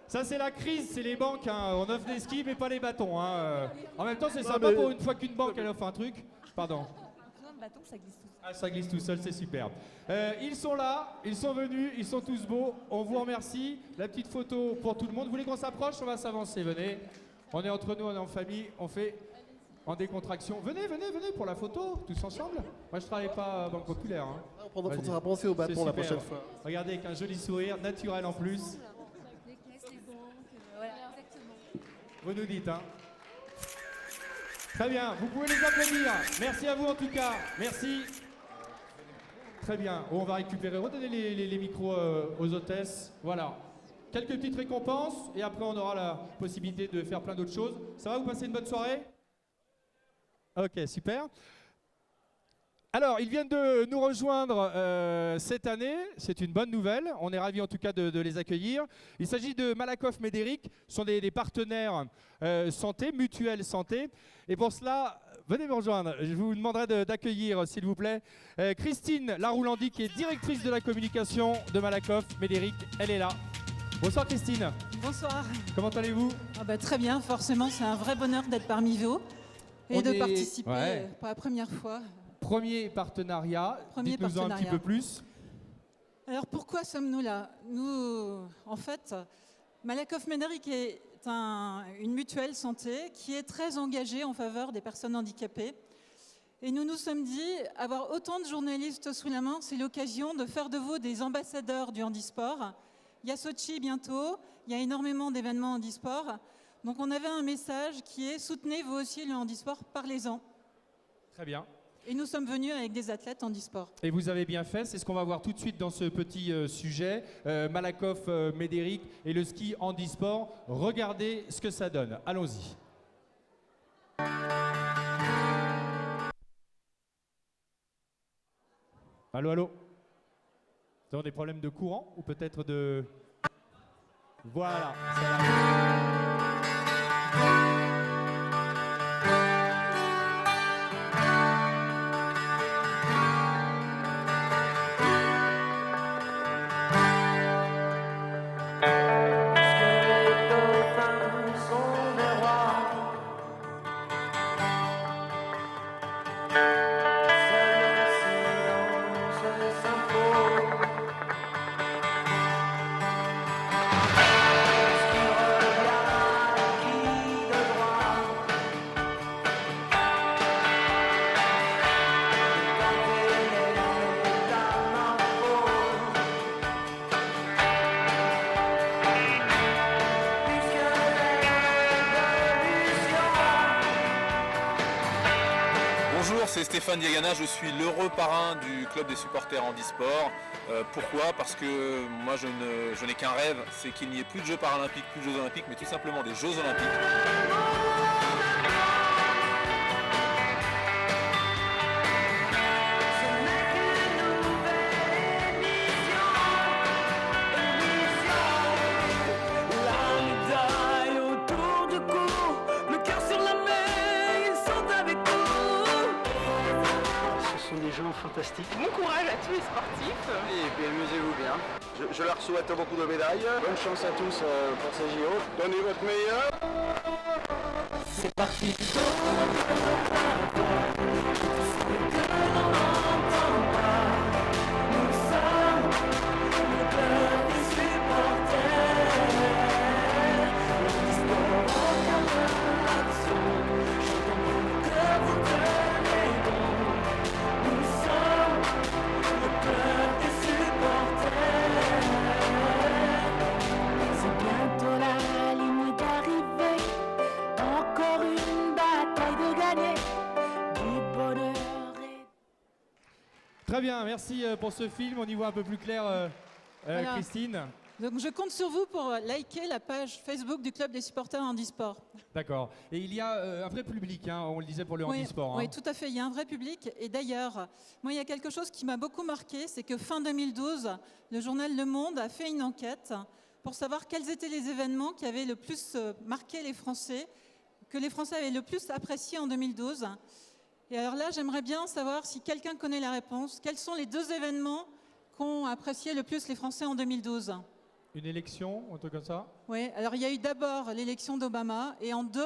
S2: ça c'est la crise, c'est les banques, hein. On offre des skis mais pas les bâtons. Hein. En même temps c'est sympa pour une fois qu'une banque elle offre un truc. Pardon.
S15: Un bâton, ça glisse tout seul.
S2: Ah, ça glisse tout seul, c'est superbe. Ils sont là, ils sont venus, ils sont tous beaux. On vous remercie. La petite photo pour tout le monde. Vous voulez qu'on s'approche? On va s'avancer, venez. On est entre nous, on est en famille, on fait en décontraction. Venez pour la photo, tous ensemble. Moi je travaille pas à Banque Populaire. Hein.
S13: On faudra penser au bâton la prochaine fois.
S2: Regardez avec un joli sourire, naturel en plus. Vous nous dites, hein. Très bien, vous pouvez les applaudir. Merci à vous en tout cas. Merci. Très bien, on va récupérer, redonner les micros aux hôtesses. Voilà. Quelques petites récompenses et après on aura la possibilité de faire plein d'autres choses. Ça va, vous passez une bonne soirée? Ok, super. Alors, ils viennent de nous rejoindre cette année, c'est une bonne nouvelle, on est ravis en tout cas de les accueillir. Il s'agit de Malakoff Médéric, ce sont des partenaires santé, mutuelle santé. Et pour cela, venez me rejoindre, je vous demanderai d'accueillir s'il vous plaît Christine Laroulandi qui est directrice de la communication de Malakoff Médéric, elle est là. Bonsoir Christine.
S17: Bonsoir.
S2: Comment allez-vous?
S17: Très bien, forcément, c'est un vrai bonheur d'être parmi vous et de participer pour la première fois.
S2: Premier partenariat, dites-nous un petit peu plus.
S17: Alors pourquoi sommes-nous là? Nous, en fait, Malakoff Médéric est une mutuelle santé qui est très engagée en faveur des personnes handicapées. Et nous nous sommes dit, avoir autant de journalistes sous la main, c'est l'occasion de faire de vous des ambassadeurs du handisport. Il y a Sochi bientôt, il y a énormément d'événements handisport. Donc on avait un message qui est « Soutenez vous aussi le handisport, parlez-en ».
S2: Très bien.
S17: Et nous sommes venus avec des athlètes handisport.
S2: Et vous avez bien fait, c'est ce qu'on va voir tout de suite dans ce petit sujet. Malakoff Médéric et le ski handisport. Regardez ce que ça donne. Allons-y. Allô, allô? Nous avons des problèmes de courant ou peut-être de... Voilà, ça va.
S8: c'est Stéphane Diagana, je suis l'heureux parrain du club des supporters handisport. Pourquoi? Parce que moi je n'ai qu'un rêve, c'est qu'il n'y ait plus de Jeux paralympiques, plus de Jeux olympiques, mais tout simplement des Jeux olympiques.
S6: Fantastique.
S18: Bon courage à tous les sportifs.
S6: Et puis amusez-vous bien. Je leur souhaite beaucoup de médailles. Bonne chance à tous pour ces JO. Donnez votre meilleur.
S18: C'est parti.
S2: Très bien, merci pour ce film. On y voit un peu plus clair,
S17: Voilà.
S2: Christine.
S17: Donc je compte sur vous pour liker la page Facebook du Club des supporters handisport.
S2: D'accord. Et il y a un vrai public, hein, on le disait pour le
S17: Oui,
S2: handisport.
S17: oui, tout à fait, il y a un vrai public. Et d'ailleurs, moi, il y a quelque chose qui m'a beaucoup marqué, c'est que fin 2012, le journal Le Monde a fait une enquête pour savoir quels étaient les événements qui avaient le plus marqué les Français, que les Français avaient le plus apprécié en 2012. Et alors là, j'aimerais bien savoir si quelqu'un connaît la réponse. Quels sont les 2 événements qu'ont apprécié le plus les Français en 2012 ?
S2: Une élection, un truc comme ça?
S17: Oui, alors il y a eu d'abord l'élection d'Obama et en 2,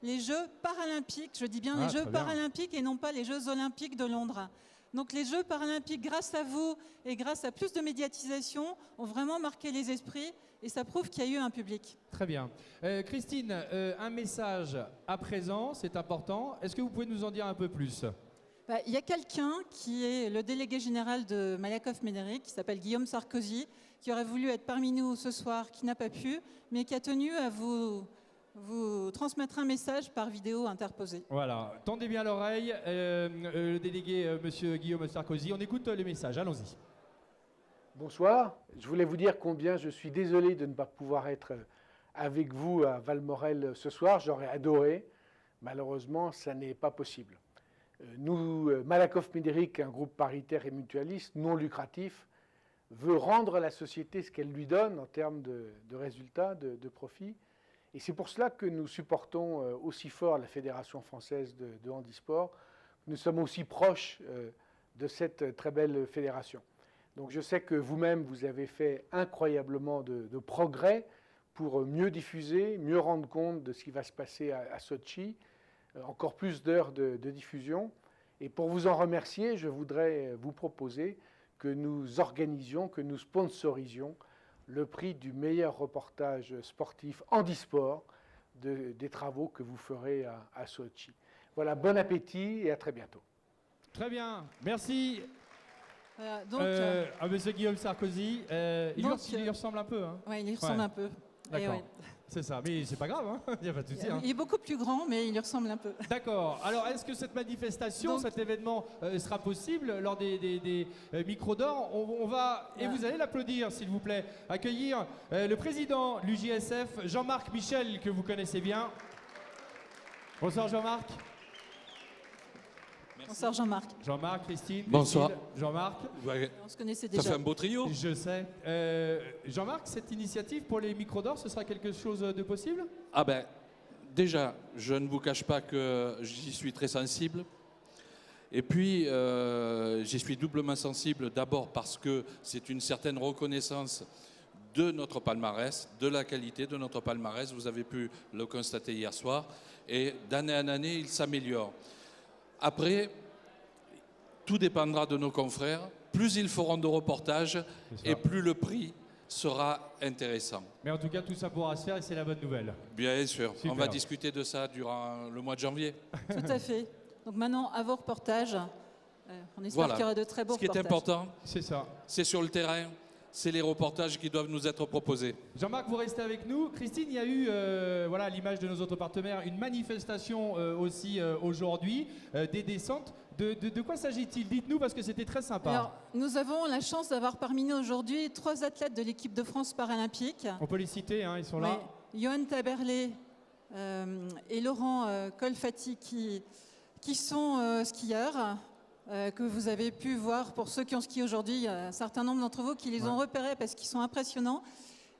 S17: les Jeux paralympiques. Je dis bien les Jeux paralympiques et non pas les Jeux olympiques de Londres. Donc les Jeux paralympiques, grâce à vous et grâce à plus de médiatisation, ont vraiment marqué les esprits et ça prouve qu'il y a eu un public.
S2: Très bien. Christine, un message à présent, c'est important. Est-ce que vous pouvez nous en dire un peu plus?
S17: Il y a quelqu'un qui est le délégué général de Malakoff Médéric, qui s'appelle Guillaume Sarkozy, qui aurait voulu être parmi nous ce soir, qui n'a pas pu, mais qui a tenu à vous transmettre un message par vidéo interposée.
S2: Voilà, tendez bien l'oreille. Le délégué, monsieur Guillaume Sarkozy, on écoute le message, allons-y.
S19: Bonsoir, je voulais vous dire combien je suis désolé de ne pas pouvoir être avec vous à Valmorel ce soir. J'aurais adoré, malheureusement, ça n'est pas possible. Nous, Malakoff Médéric, un groupe paritaire et mutualiste non lucratif, veut rendre à la société ce qu'elle lui donne en termes de résultats, de profits. Et c'est pour cela que nous supportons aussi fort la Fédération française de handisport. Nous sommes aussi proches de cette très belle fédération. Donc je sais que vous-même, vous avez fait incroyablement de progrès pour mieux diffuser, mieux rendre compte de ce qui va se passer à Sotchi, encore plus d'heures de diffusion. Et pour vous en remercier, je voudrais vous proposer que nous organisions, que nous sponsorisions le prix du meilleur reportage sportif handisport des travaux que vous ferez à Sotchi. Voilà, bon appétit et à très bientôt.
S2: Très bien, merci.
S17: Voilà, donc,
S2: à monsieur Guillaume Sarkozy, il lui ressemble un peu. Hein.
S17: Oui, il lui ressemble un peu.
S2: D'accord.
S17: Ouais.
S2: C'est ça, mais c'est pas grave, hein. Il n'y a pas de souci. Hein.
S17: Il est beaucoup plus grand, mais il lui ressemble un peu.
S2: D'accord. Alors, est-ce que cette manifestation, cet événement sera possible lors des micros d'or? On va, et vous allez l'applaudir, s'il vous plaît, accueillir le président de l'UJSF, Jean-Marc Michel, que vous connaissez bien. Bonsoir Jean-Marc.
S17: Bonsoir Jean-Marc.
S2: Jean-Marc, Christine.
S20: Bonsoir.
S2: Jean-Marc.
S20: Ouais.
S17: On se connaissait déjà.
S20: Ça fait un beau trio.
S2: Je sais. Jean-Marc, cette initiative pour les micros d'or, ce sera quelque chose de possible?
S20: Ah ben, déjà, je ne vous cache pas que j'y suis très sensible. Et puis, j'y suis doublement sensible d'abord parce que c'est une certaine reconnaissance de notre palmarès, de la qualité de notre palmarès. Vous avez pu le constater hier soir. Et d'année en année, il s'améliore. Après, tout dépendra de nos confrères. Plus ils feront de reportages et plus le prix sera intéressant.
S2: Mais en tout cas, tout ça pourra se faire et c'est la bonne nouvelle.
S20: Bien sûr.
S2: Super.
S20: On va discuter de ça durant le mois de janvier.
S17: Tout à fait. Donc maintenant, à vos reportages, on espère qu'il y aura de très beaux reportages.
S20: Ce qui est important,
S2: c'est ça.
S20: C'est sur le terrain, c'est les reportages qui doivent nous être proposés.
S2: Jean-Marc, vous restez avec nous. Christine, il y a eu, voilà, à l'image de nos autres partenaires, une manifestation aussi aujourd'hui, des descentes. De quoi s'agit-il? Dites-nous, parce que c'était très sympa.
S17: Alors, nous avons la chance d'avoir parmi nous aujourd'hui 3 athlètes de l'équipe de France paralympique.
S2: On peut les citer, hein, ils sont là.
S17: Johan Taberlet et Laurent Colfati qui sont skieurs. Que vous avez pu voir pour ceux qui ont skié aujourd'hui. Il y a un certain nombre d'entre vous qui les ont repérés parce qu'ils sont impressionnants.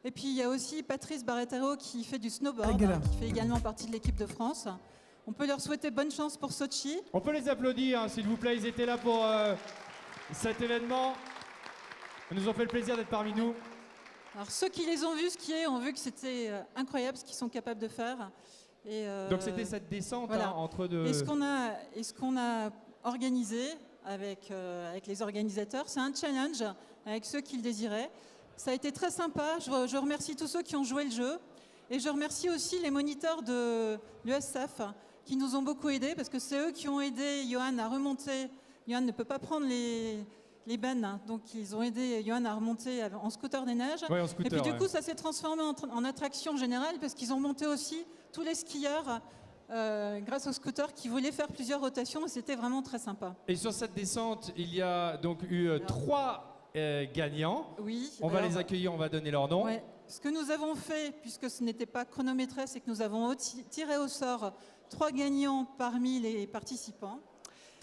S17: Et puis il y a aussi Patrice Barrettero qui fait du snowboard, qui fait également partie de l'équipe de France. On peut leur souhaiter bonne chance pour Sochi.
S2: On peut les applaudir, hein, s'il vous plaît. Ils étaient là pour cet événement. Ils nous ont fait le plaisir d'être parmi nous.
S17: Alors ceux qui les ont vus skier ont vu que c'était incroyable ce qu'ils sont capables de faire. Et,
S2: donc c'était cette descente,
S17: voilà.
S2: hein, entre deux...
S17: Et ce qu'on a organisé avec les organisateurs, c'est un challenge avec ceux qui le désiraient. Ça a été très sympa. Je remercie tous ceux qui ont joué le jeu. Et je remercie aussi les moniteurs de l'USF qui nous ont beaucoup aidés parce que c'est eux qui ont aidé Johan à remonter. Johan ne peut pas prendre les bennes, hein, donc ils ont aidé Johan à remonter en scooter des neiges.
S2: Ouais, en scooter,
S17: et puis du coup, ça s'est transformé en attraction générale parce qu'ils ont monté aussi tous les skieurs grâce au scooter qui voulaient faire plusieurs rotations et c'était vraiment très sympa.
S2: Et sur cette descente, il y a donc eu 3 gagnants.
S17: Oui.
S2: On va les accueillir, on va donner leur nom.
S17: Ouais. Ce que nous avons fait, puisque ce n'était pas chronométré, c'est que nous avons tiré au sort 3 gagnants parmi les participants.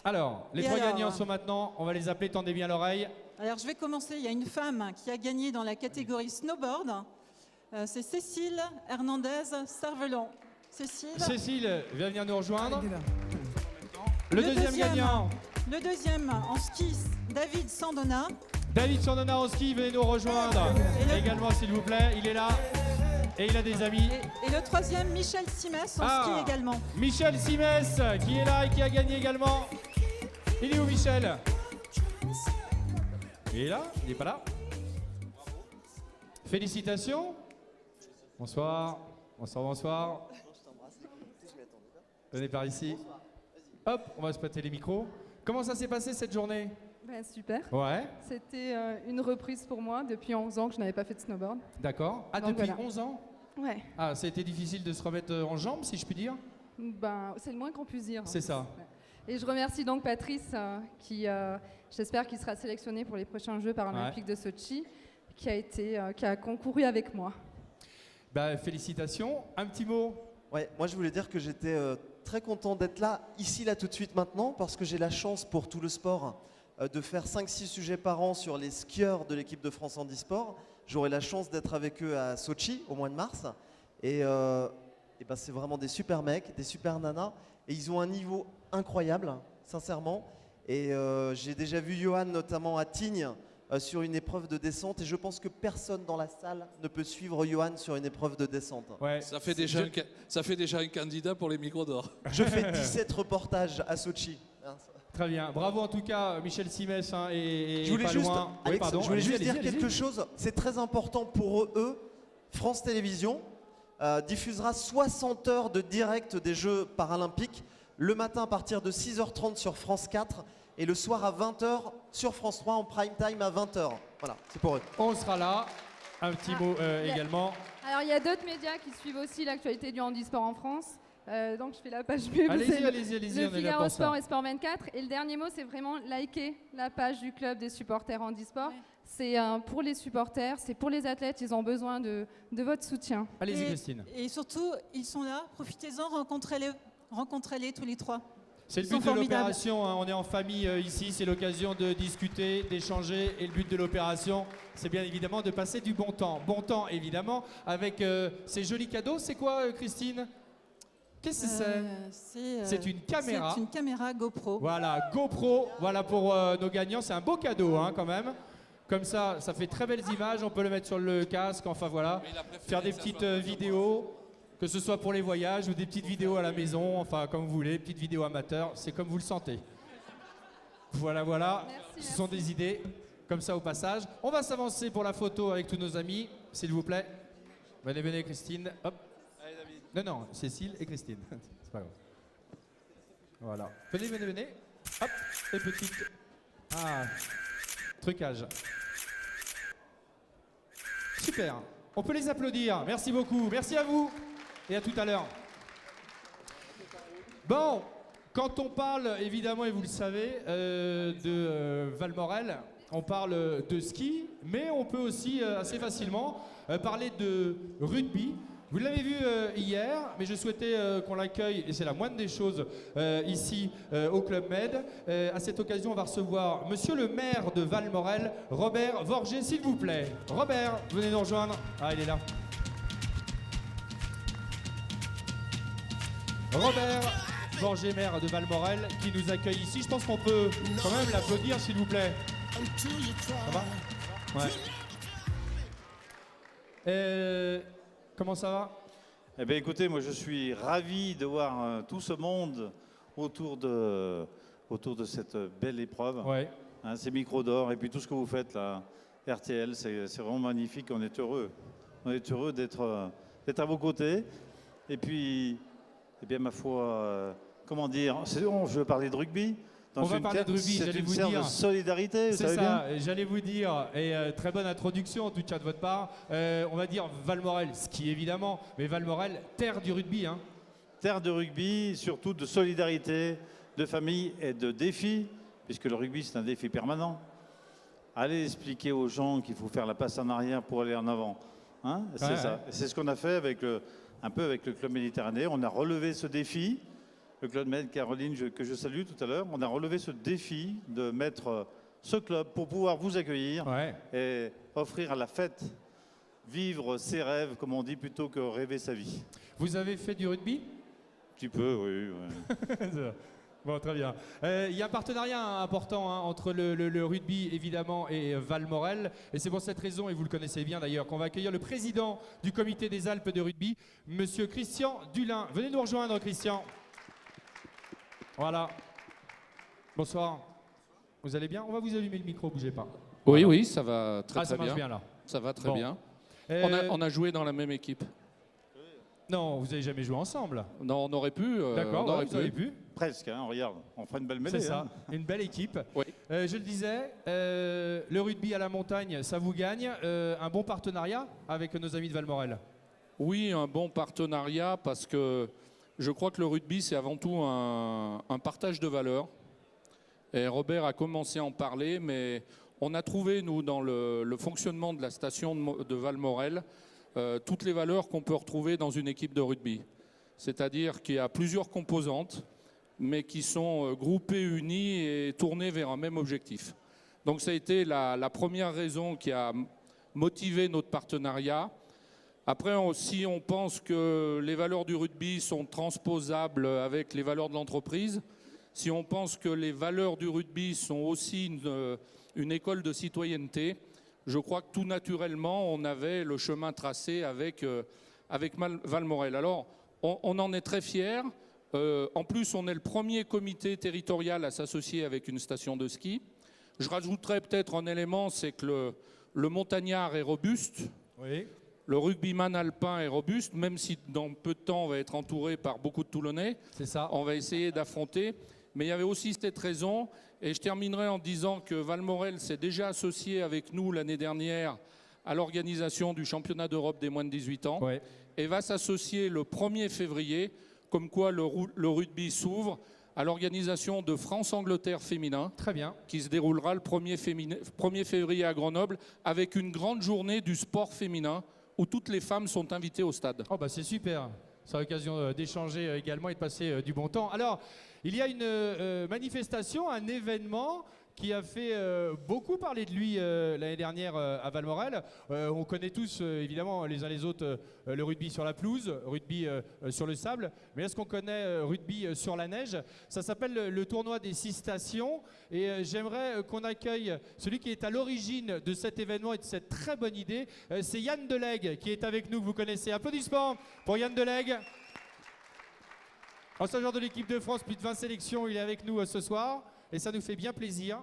S2: Alors, les 3 gagnants sont maintenant, on va les appeler, tendez bien l'oreille.
S17: Alors, je vais commencer. Il y a une femme qui a gagné dans la catégorie snowboard. C'est Cécile Hernandez-Sarvelon.
S2: Cécile, viens venir nous rejoindre. Le deuxième gagnant.
S17: Le deuxième en ski, David Sandona.
S2: David Sandona en ski, venez nous rejoindre. Également, s'il vous plaît, il est là. Et il a des amis.
S17: Et le troisième, Michel Simès en ski également.
S2: Michel Simès, qui est là et qui a gagné également. Il est où, Michel? Il est là? Il n'est pas là? Félicitations. Bonsoir. Bonsoir, bonsoir. Venez par ici. Hop, on va se prêter les micros. Comment ça s'est passé cette journée?
S21: Ben, super.
S2: Ouais.
S21: C'était une reprise pour moi depuis 11 ans que je n'avais pas fait de snowboard.
S2: D'accord. Ah,
S21: Donc,
S2: depuis
S21: voilà.
S2: 11 ans?
S21: Ouais.
S2: Ah, ça a été difficile de se remettre en jambes, si je puis dire?
S21: Ben, c'est le moins qu'on puisse dire.
S2: C'est ça.
S21: Ouais. Et je remercie donc Patrice qui, j'espère qu'il sera sélectionné pour les prochains Jeux paralympiques de Sochi, qui a concouru avec moi.
S2: Bah, félicitations. Un petit mot?
S22: Ouais, moi je voulais dire que j'étais très content d'être là, ici, là, tout de suite, maintenant, parce que j'ai la chance pour tout le sport de faire 5-6 sujets par an sur les skieurs de l'équipe de France Handisport. J'aurai la chance d'être avec eux à Sochi au mois de mars. Et ben, c'est vraiment des super mecs, des super nanas. Et ils ont un niveau incroyable, sincèrement. Et j'ai déjà vu Johan, notamment à Tignes, sur une épreuve de descente. Et je pense que personne dans la salle ne peut suivre Johan sur une épreuve de descente.
S2: Ouais.
S20: Ça fait déjà un candidat pour les micros d'or.
S22: Je fais 17 reportages à Sochi.
S2: Très bien. Bravo en tout cas, Michel Simès. Hein, et
S22: Je voulais
S2: pas
S22: juste,
S2: loin.
S22: Alex,
S2: Oui, pardon.
S22: je voulais juste dire
S2: Allez-y.
S22: quelque chose. C'est très important pour eux. France Télévisions diffusera 60 heures de direct des Jeux paralympiques le matin à partir de 6h30 sur France 4 et le soir à 20h sur France 3 en prime time à 20h. Voilà, c'est pour eux.
S2: On sera là. Un petit mot également.
S21: Alors il y a d'autres médias qui suivent aussi l'actualité du handisport en France. Donc je fais la page pub.
S2: Allez-y,
S21: C'est
S2: allez-y,
S21: le
S2: on est là
S21: Figaro
S2: pour ça.
S21: Sport et Sport 24. Et le dernier mot, c'est vraiment liker la page du club des supporters handisport. C'est pour les supporters, c'est pour les athlètes. Ils ont besoin de votre soutien.
S2: Allez-y, Christine.
S17: Et surtout, ils sont là. Profitez-en, rencontrez-les tous les 3.
S2: C'est le
S17: Ils sont
S2: but de
S17: formidables.
S2: l'opération, hein. On est en famille ici, c'est l'occasion de discuter, d'échanger. Et le but de l'opération, c'est bien évidemment de passer du bon temps. Bon temps, évidemment, avec ces jolis cadeaux. C'est quoi, Christine? Qu'est-ce que c'est une caméra.
S17: C'est une caméra GoPro.
S2: Voilà, GoPro, voilà pour nos gagnants. C'est un beau cadeau, hein, quand même. Comme ça fait très belles images. On peut le mettre sur le casque, enfin voilà. Faire des petites vidéos. Que ce soit pour les voyages ou des petites vidéos à la maison, enfin comme vous voulez, petites vidéos amateurs, c'est comme vous le sentez. Voilà, voilà, ce sont des idées, comme ça au passage. On va s'avancer pour la photo avec tous nos amis, s'il vous plaît. Venez, venez Christine, hop.
S20: Allez David.
S2: Non, non, Cécile et Christine, c'est pas grave. Voilà, venez, venez, venez. Hop, et petite... Ah, trucage. Super. On peut les applaudir. Merci beaucoup. Merci à vous. Et à tout à l'heure. Bon, quand on parle, évidemment, et vous le savez, de Valmorel, on parle de ski, mais on peut aussi assez facilement parler de rugby. Vous l'avez vu hier, mais je souhaitais qu'on l'accueille, et c'est la moindre des choses, ici au Club Med. À cette occasion, on va recevoir monsieur le maire de Valmorel, Robert Vorger, s'il vous plaît. Robert, venez nous rejoindre. Ah, il est là. Robert Vorger, maire de Valmorel, qui nous accueille ici. Je pense qu'on peut quand même l'applaudir, s'il vous plaît. Ça va? Ouais. Comment ça va?
S1: Eh bien écoutez, moi je suis ravi de voir tout ce monde autour de cette belle épreuve.
S2: Ouais.
S1: Hein, ces micros d'or et puis tout ce que vous faites là, RTL, c'est vraiment magnifique, on est heureux. On est heureux d'être à vos côtés. Et puis, eh bien ma foi, comment dire, je veux parler de rugby.
S2: On va parler de rugby, j'allais vous dire.
S1: De solidarité, vous
S2: c'est
S1: savez
S2: ça,
S1: bien.
S2: j'allais vous dire, et très bonne introduction en tout cas de votre part. On va dire Valmorel, ski évidemment, mais Valmorel, terre du rugby. Hein.
S1: Terre de rugby, surtout de solidarité, de famille et de défis, puisque le rugby c'est un défi permanent. Allez expliquer aux gens qu'il faut faire la passe en arrière pour aller en avant. Hein, c'est
S2: ouais,
S1: ça.
S2: ouais.
S1: C'est ce qu'on a fait un peu avec le Club Méditerranée. On a relevé ce défi. Le Club Med, Caroline, que je salue tout à l'heure, on a relevé ce défi de mettre ce club pour pouvoir vous accueillir et offrir à la fête, vivre ses rêves, comme on dit, plutôt que rêver sa vie.
S2: Vous avez fait du rugby?
S1: Un petit peu, oui. Ouais.
S2: Bon, très bien. Il y a un partenariat important entre le rugby, évidemment, et Valmorel. Et c'est pour cette raison, et vous le connaissez bien d'ailleurs, qu'on va accueillir le président du comité des Alpes de rugby, monsieur Christian Dulin. Venez nous rejoindre, Christian. Voilà. Bonsoir. Vous allez bien? On va vous allumer le micro, bougez pas.
S20: Oui,
S2: Voilà.
S20: oui, ça va très
S2: ça
S20: bien.
S2: marche bien là.
S20: Ça va très
S2: Bon.
S20: bien. On a joué dans la même équipe.
S2: Non, vous n'avez jamais joué ensemble.
S20: Non, on aurait pu.
S2: D'accord,
S20: on aurait
S2: vous avez pu.
S1: Presque, hein, regarde, on fera une belle mêlée.
S2: C'est ça,
S1: hein.
S2: une belle équipe.
S20: Oui.
S2: Je le disais, le rugby à la montagne, ça vous gagne. Un bon partenariat avec nos amis de Valmorel.
S20: Oui, un bon partenariat parce que je crois que le rugby, c'est avant tout un partage de valeurs. Et Robert a commencé à en parler, mais on a trouvé, nous, dans le fonctionnement de la station de Valmorel, toutes les valeurs qu'on peut retrouver dans une équipe de rugby. C'est-à-dire qu'il y a plusieurs composantes, mais qui sont groupées, unies et tournées vers un même objectif. Donc ça a été la première raison qui a motivé notre partenariat. Après, si on pense que les valeurs du rugby sont transposables avec les valeurs de l'entreprise, si on pense que les valeurs du rugby sont aussi une école de citoyenneté, je crois que tout naturellement, on avait le chemin tracé avec Valmorel. Alors, on en est très fiers. En plus, on est le premier comité territorial à s'associer avec une station de ski. Je rajouterais peut-être un élément, c'est que le montagnard est robuste.
S2: Oui.
S20: Le rugbyman alpin est robuste, même si dans peu de temps on va être entouré par beaucoup de Toulonnais.
S2: C'est ça.
S20: On va essayer d'affronter. Mais il y avait aussi cette raison, et je terminerai en disant que Valmorel s'est déjà associé avec nous l'année dernière à l'organisation du championnat d'Europe des moins de 18 ans, et va s'associer le 1er février, comme quoi le rugby s'ouvre à l'organisation de France-Angleterre féminin,
S2: très bien,
S20: qui se déroulera le 1er février à Grenoble, avec une grande journée du sport féminin, où toutes les femmes sont invitées au stade.
S2: Oh bah c'est super, c'est l'occasion d'échanger également et de passer du bon temps. Alors, il y a une manifestation, un événement qui a fait beaucoup parler de lui l'année dernière à Valmorel. On connaît tous, évidemment, les uns les autres, le rugby sur la pelouse, rugby sur le sable. Mais est-ce qu'on connaît rugby sur la neige? Ça s'appelle le tournoi des 6 stations. Et j'aimerais qu'on accueille celui qui est à l'origine de cet événement et de cette très bonne idée. C'est Yann Delegue qui est avec nous, que vous connaissez. Applaudissements pour Yann Delegue. Ancien joueur de l'équipe de France, plus de 20 sélections, il est avec nous ce soir. Et ça nous fait bien plaisir.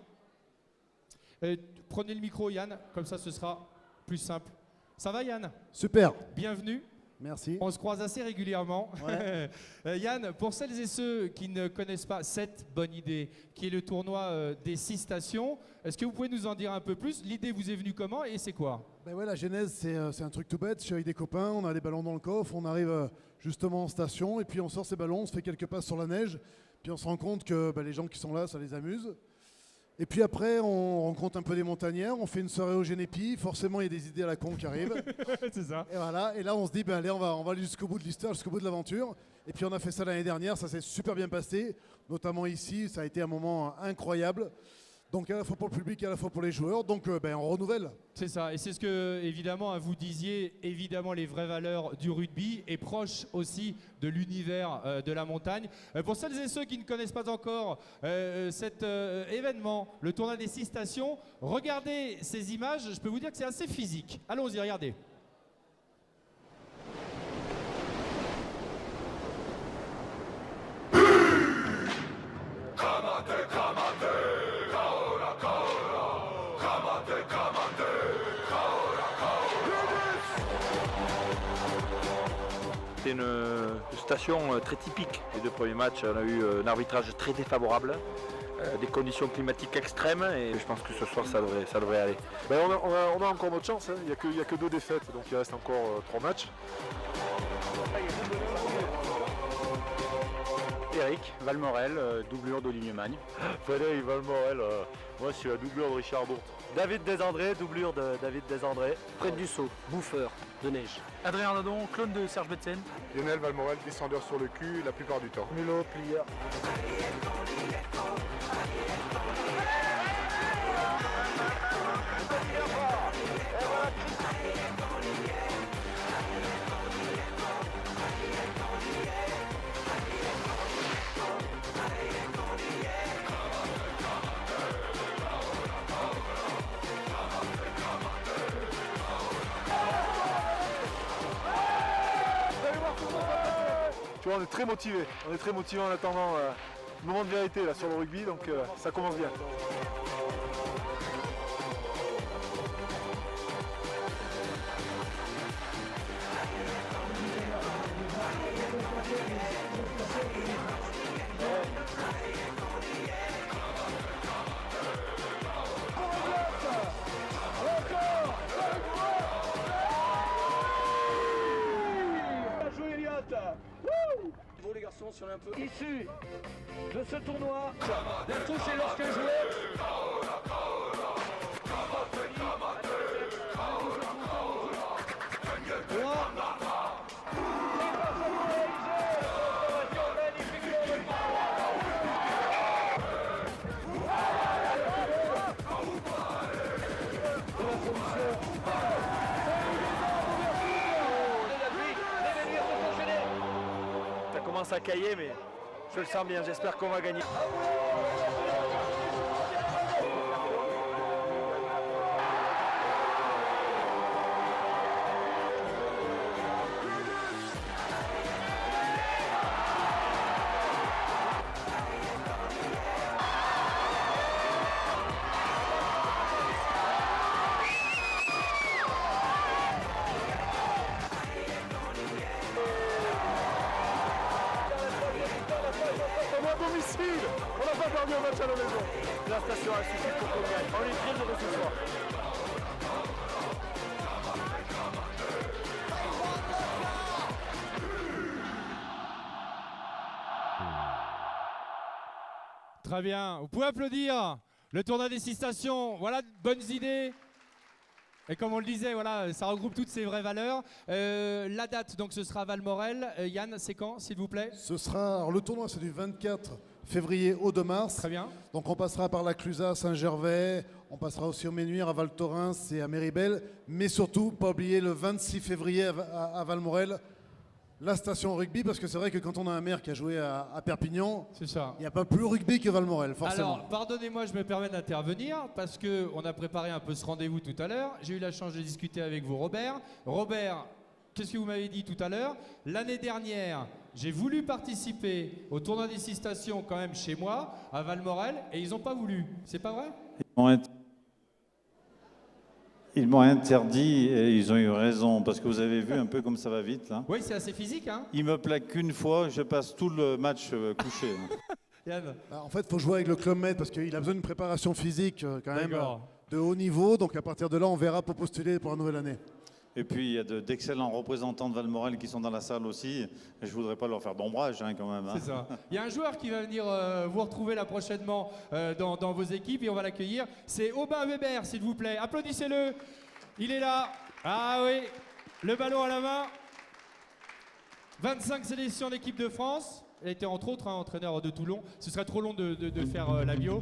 S2: Prenez le micro, Yann, comme ça ce sera plus simple. Ça va, Yann?
S3: Super.
S2: Bienvenue. Merci. On se croise assez régulièrement.
S3: Ouais.
S2: Yann, pour celles et ceux qui ne connaissent pas cette bonne idée, qui est le tournoi des 6 stations, est-ce que vous pouvez nous en dire un peu plus? L'idée vous est venue comment et c'est quoi?
S3: Ben ouais, la genèse, c'est un truc tout bête. Je suis avec des copains, on a des ballons dans le coffre, on arrive justement en station et puis on sort ces ballons, on se fait quelques passes sur la neige, puis on se rend compte que les gens qui sont là, ça les amuse. Et puis après, on rencontre un peu des montagnards, on fait une soirée au Génépi, forcément il y a des idées à la con qui arrivent.
S2: C'est ça.
S3: Et voilà, et là on se dit, allez, on va aller jusqu'au bout de l'histoire, jusqu'au bout de l'aventure. Et puis on a fait ça l'année dernière, ça s'est super bien passé, notamment ici, ça a été un moment incroyable. Donc à la fois pour le public et à la fois pour les joueurs, donc on renouvelle.
S2: C'est ça, et c'est ce que évidemment vous disiez, évidemment les vraies valeurs du rugby et proche aussi de l'univers de la montagne. Pour celles et ceux qui ne connaissent pas encore cet événement, le tournoi des 6 stations, regardez ces images, je peux vous dire que c'est assez physique. Allons-y, regardez.
S5: C'est une station très typique. Les 2 premiers matchs, on a eu un arbitrage très défavorable, des conditions climatiques extrêmes et je pense que ce soir ça devrait aller.
S23: On a encore notre chance, hein. Il n'y a que 2 défaites, donc il reste encore 3 matchs.
S24: Eric Valmorel, doublure d'Olivier Magne.
S25: Frédéric Valmorel, moi je suis la doublure de Richard Bourte.
S24: David Desandré, doublure de David Desandré.
S25: Fred Dussault,
S24: bouffeur de neige.
S25: Adrien Nadon, clone de Serge Betsen.
S23: Lionel Valmorel, descendeur sur le cul la plupart du temps.
S24: Mulot, plieur.
S23: Tu vois, on est très motivé. On est très motivé en attendant le moment de vérité là, sur le rugby, donc ça commence bien.
S26: Bon les garçons, si on est un peu issus de ce tournoi, la touche est lorsqu'un joueur
S24: Ça commence à cailler, mais je le sens bien. J'espère qu'on va gagner.
S23: On est à domicile. On n'a pas perdu un match à la maison.
S24: La station a suffi pour qu'on gagne. On est très heureux ce soir.
S2: Très bien, vous pouvez applaudir le tournoi des 6 stations, voilà de bonnes idées. Et comme on le disait, voilà, ça regroupe toutes ces vraies valeurs. La date, donc, ce sera Valmorel. Yann, c'est quand, s'il vous plaît?
S3: Ce sera, alors le tournoi c'est du 24 février au 2 mars.
S2: Très bien.
S3: Donc on passera par la Clusaz, Saint-Gervais, on passera aussi au Ménuire, à Val Thorens et à Méribel. Mais surtout, pas oublier le 26 février à Valmorel, la station rugby, parce que c'est vrai que quand on a un maire qui a joué à Perpignan,
S2: c'est ça.
S3: Il n'y a pas plus rugby que Valmorel, forcément.
S2: Alors, pardonnez-moi, je me permets d'intervenir parce qu'on a préparé un peu ce rendez-vous tout à l'heure. J'ai eu la chance de discuter avec vous, Robert. Robert, qu'est-ce que vous m'avez dit tout à l'heure? L'année dernière, j'ai voulu participer au tournoi des 6 stations quand même chez moi, à Valmorel, et ils n'ont pas voulu. C'est pas vrai?
S1: Ils m'ont interdit et ils ont eu raison, parce que vous avez vu un peu comme ça va vite là.
S2: Oui, c'est assez physique, hein.
S1: Il me plaque qu'une fois, je passe tout le match couché.
S2: Yann.
S3: En fait, il faut jouer avec le Club Med parce qu'il a besoin d'une préparation physique quand même
S2: D'accord.
S3: de haut niveau. Donc à partir de là, on verra pour postuler pour la nouvelle année.
S1: Et puis il y a d'excellents représentants de Valmorel qui sont dans la salle aussi. Et je voudrais pas leur faire d'ombrage hein, quand même. Hein.
S2: C'est ça. Il y a un joueur qui va venir vous retrouver là prochainement dans vos équipes et on va l'accueillir. C'est Aubin Weber, s'il vous plaît. Applaudissez-le. Il est là. Ah oui, le ballon à la main. 25 sélections d'équipe de France. Il a été entre autres entraîneur de Toulon. Ce serait trop long de faire la bio.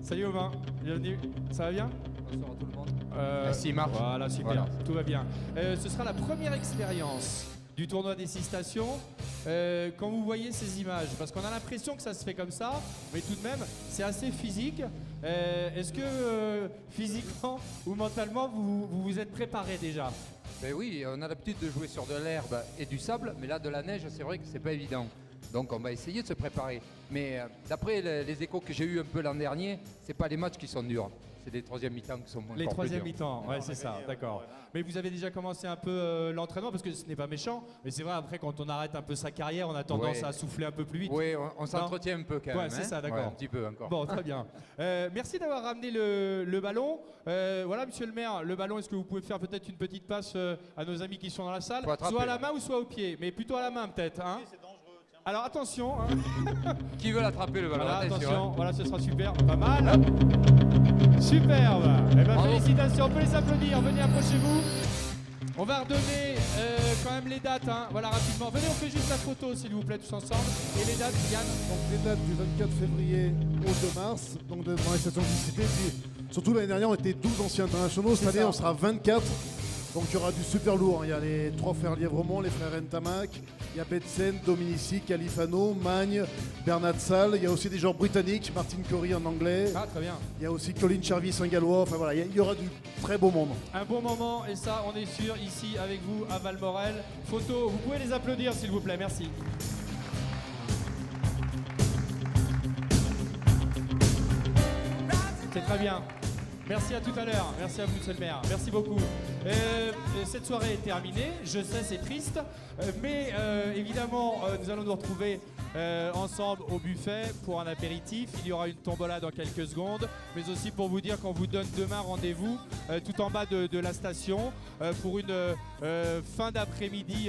S2: Salut Aubin, bienvenue. Ça va bien?
S4: Bonsoir à tout le monde.
S2: Merci Marc. Voilà, super,
S4: Voilà.
S2: tout va bien. Ce sera la première expérience du tournoi des 6 stations. Quand vous voyez ces images, parce qu'on a l'impression que ça se fait comme ça, mais tout de même, c'est assez physique. Est-ce que physiquement ou mentalement, vous vous êtes préparé déjà?
S4: Ben oui, on a l'habitude de jouer sur de l'herbe et du sable, mais là de la neige, c'est vrai que c'est pas évident. Donc on va essayer de se préparer. Mais d'après les échos que j'ai eu un peu l'an dernier, c'est pas les matchs qui sont durs. C'est les troisième mi-temps qui sont moins
S2: Les
S4: encore plus
S2: troisième
S4: durs.
S2: mi-temps, ouais, c'est ça, d'accord. Mais vous avez déjà commencé un peu l'entraînement, parce que ce n'est pas méchant, mais c'est vrai, après, quand on arrête un peu sa carrière, on a tendance
S4: Ouais.
S2: à souffler un peu plus vite.
S4: Oui, on s'entretient un peu quand même.
S2: Ouais, c'est
S4: hein.
S2: ça, d'accord.
S4: Ouais, un petit peu encore.
S2: Bon, très bien. Merci d'avoir ramené le ballon. Voilà, monsieur le maire, le ballon, est-ce que vous pouvez faire peut-être une petite passe à nos amis qui sont dans la salle?
S4: Faut attraper,
S2: Soit à la
S4: là.
S2: main ou soit au pied, mais plutôt à la main peut-être. Hein. Alors attention. Hein.
S4: Qui veut l'attraper le ballon?
S2: Voilà,
S4: Attention,
S2: attention,
S4: hein.
S2: voilà, ce sera super. Pas mal. Superbe. Eh ben, félicitations, on peut les applaudir. Venez, approchez-vous. On va redonner quand même les dates. Hein. Voilà, rapidement. Venez, on fait juste la photo, s'il vous plaît, tous ensemble. Et les dates, Yann?
S3: Donc les dates du 24 février au 2 mars, donc dans les stations de cité. Puis surtout l'année dernière, on était 12 anciens internationaux. Cette
S2: C'est
S3: année,
S2: ça.
S3: on sera 24. Donc il y aura du super lourd. Il y a les 3 frères Lièvremont, les frères Ntamak, il y a Betsen, Dominici, Califano, Magne, Bernard Salle. Il y a aussi des joueurs britanniques, Martin Corey en anglais.
S2: Ah, très bien.
S3: Il y a aussi Colin Charvis, un gallois. Enfin voilà, il y aura du très beau monde.
S2: Un bon moment, et ça, on est sûr, ici avec vous à Valmorel. Photo, vous pouvez les applaudir, s'il vous plaît, merci. C'est très bien. Merci à tout à l'heure. Merci à vous, monsieur le maire. Merci beaucoup. Cette soirée est terminée. Je sais, c'est triste. Mais évidemment, nous allons nous retrouver ensemble au buffet pour un apéritif. Il y aura une tombola dans quelques secondes. Mais aussi pour vous dire qu'on vous donne demain rendez-vous tout en bas de la station pour une fin d'après-midi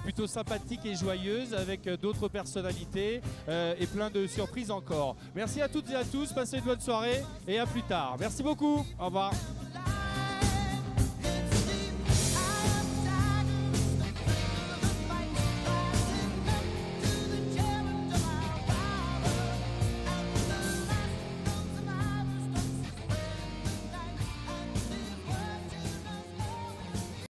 S2: plutôt sympathique et joyeuse avec d'autres personnalités et plein de surprises encore. Merci à toutes et à tous. Passez une bonne soirée et à plus tard. Merci beaucoup. Au revoir.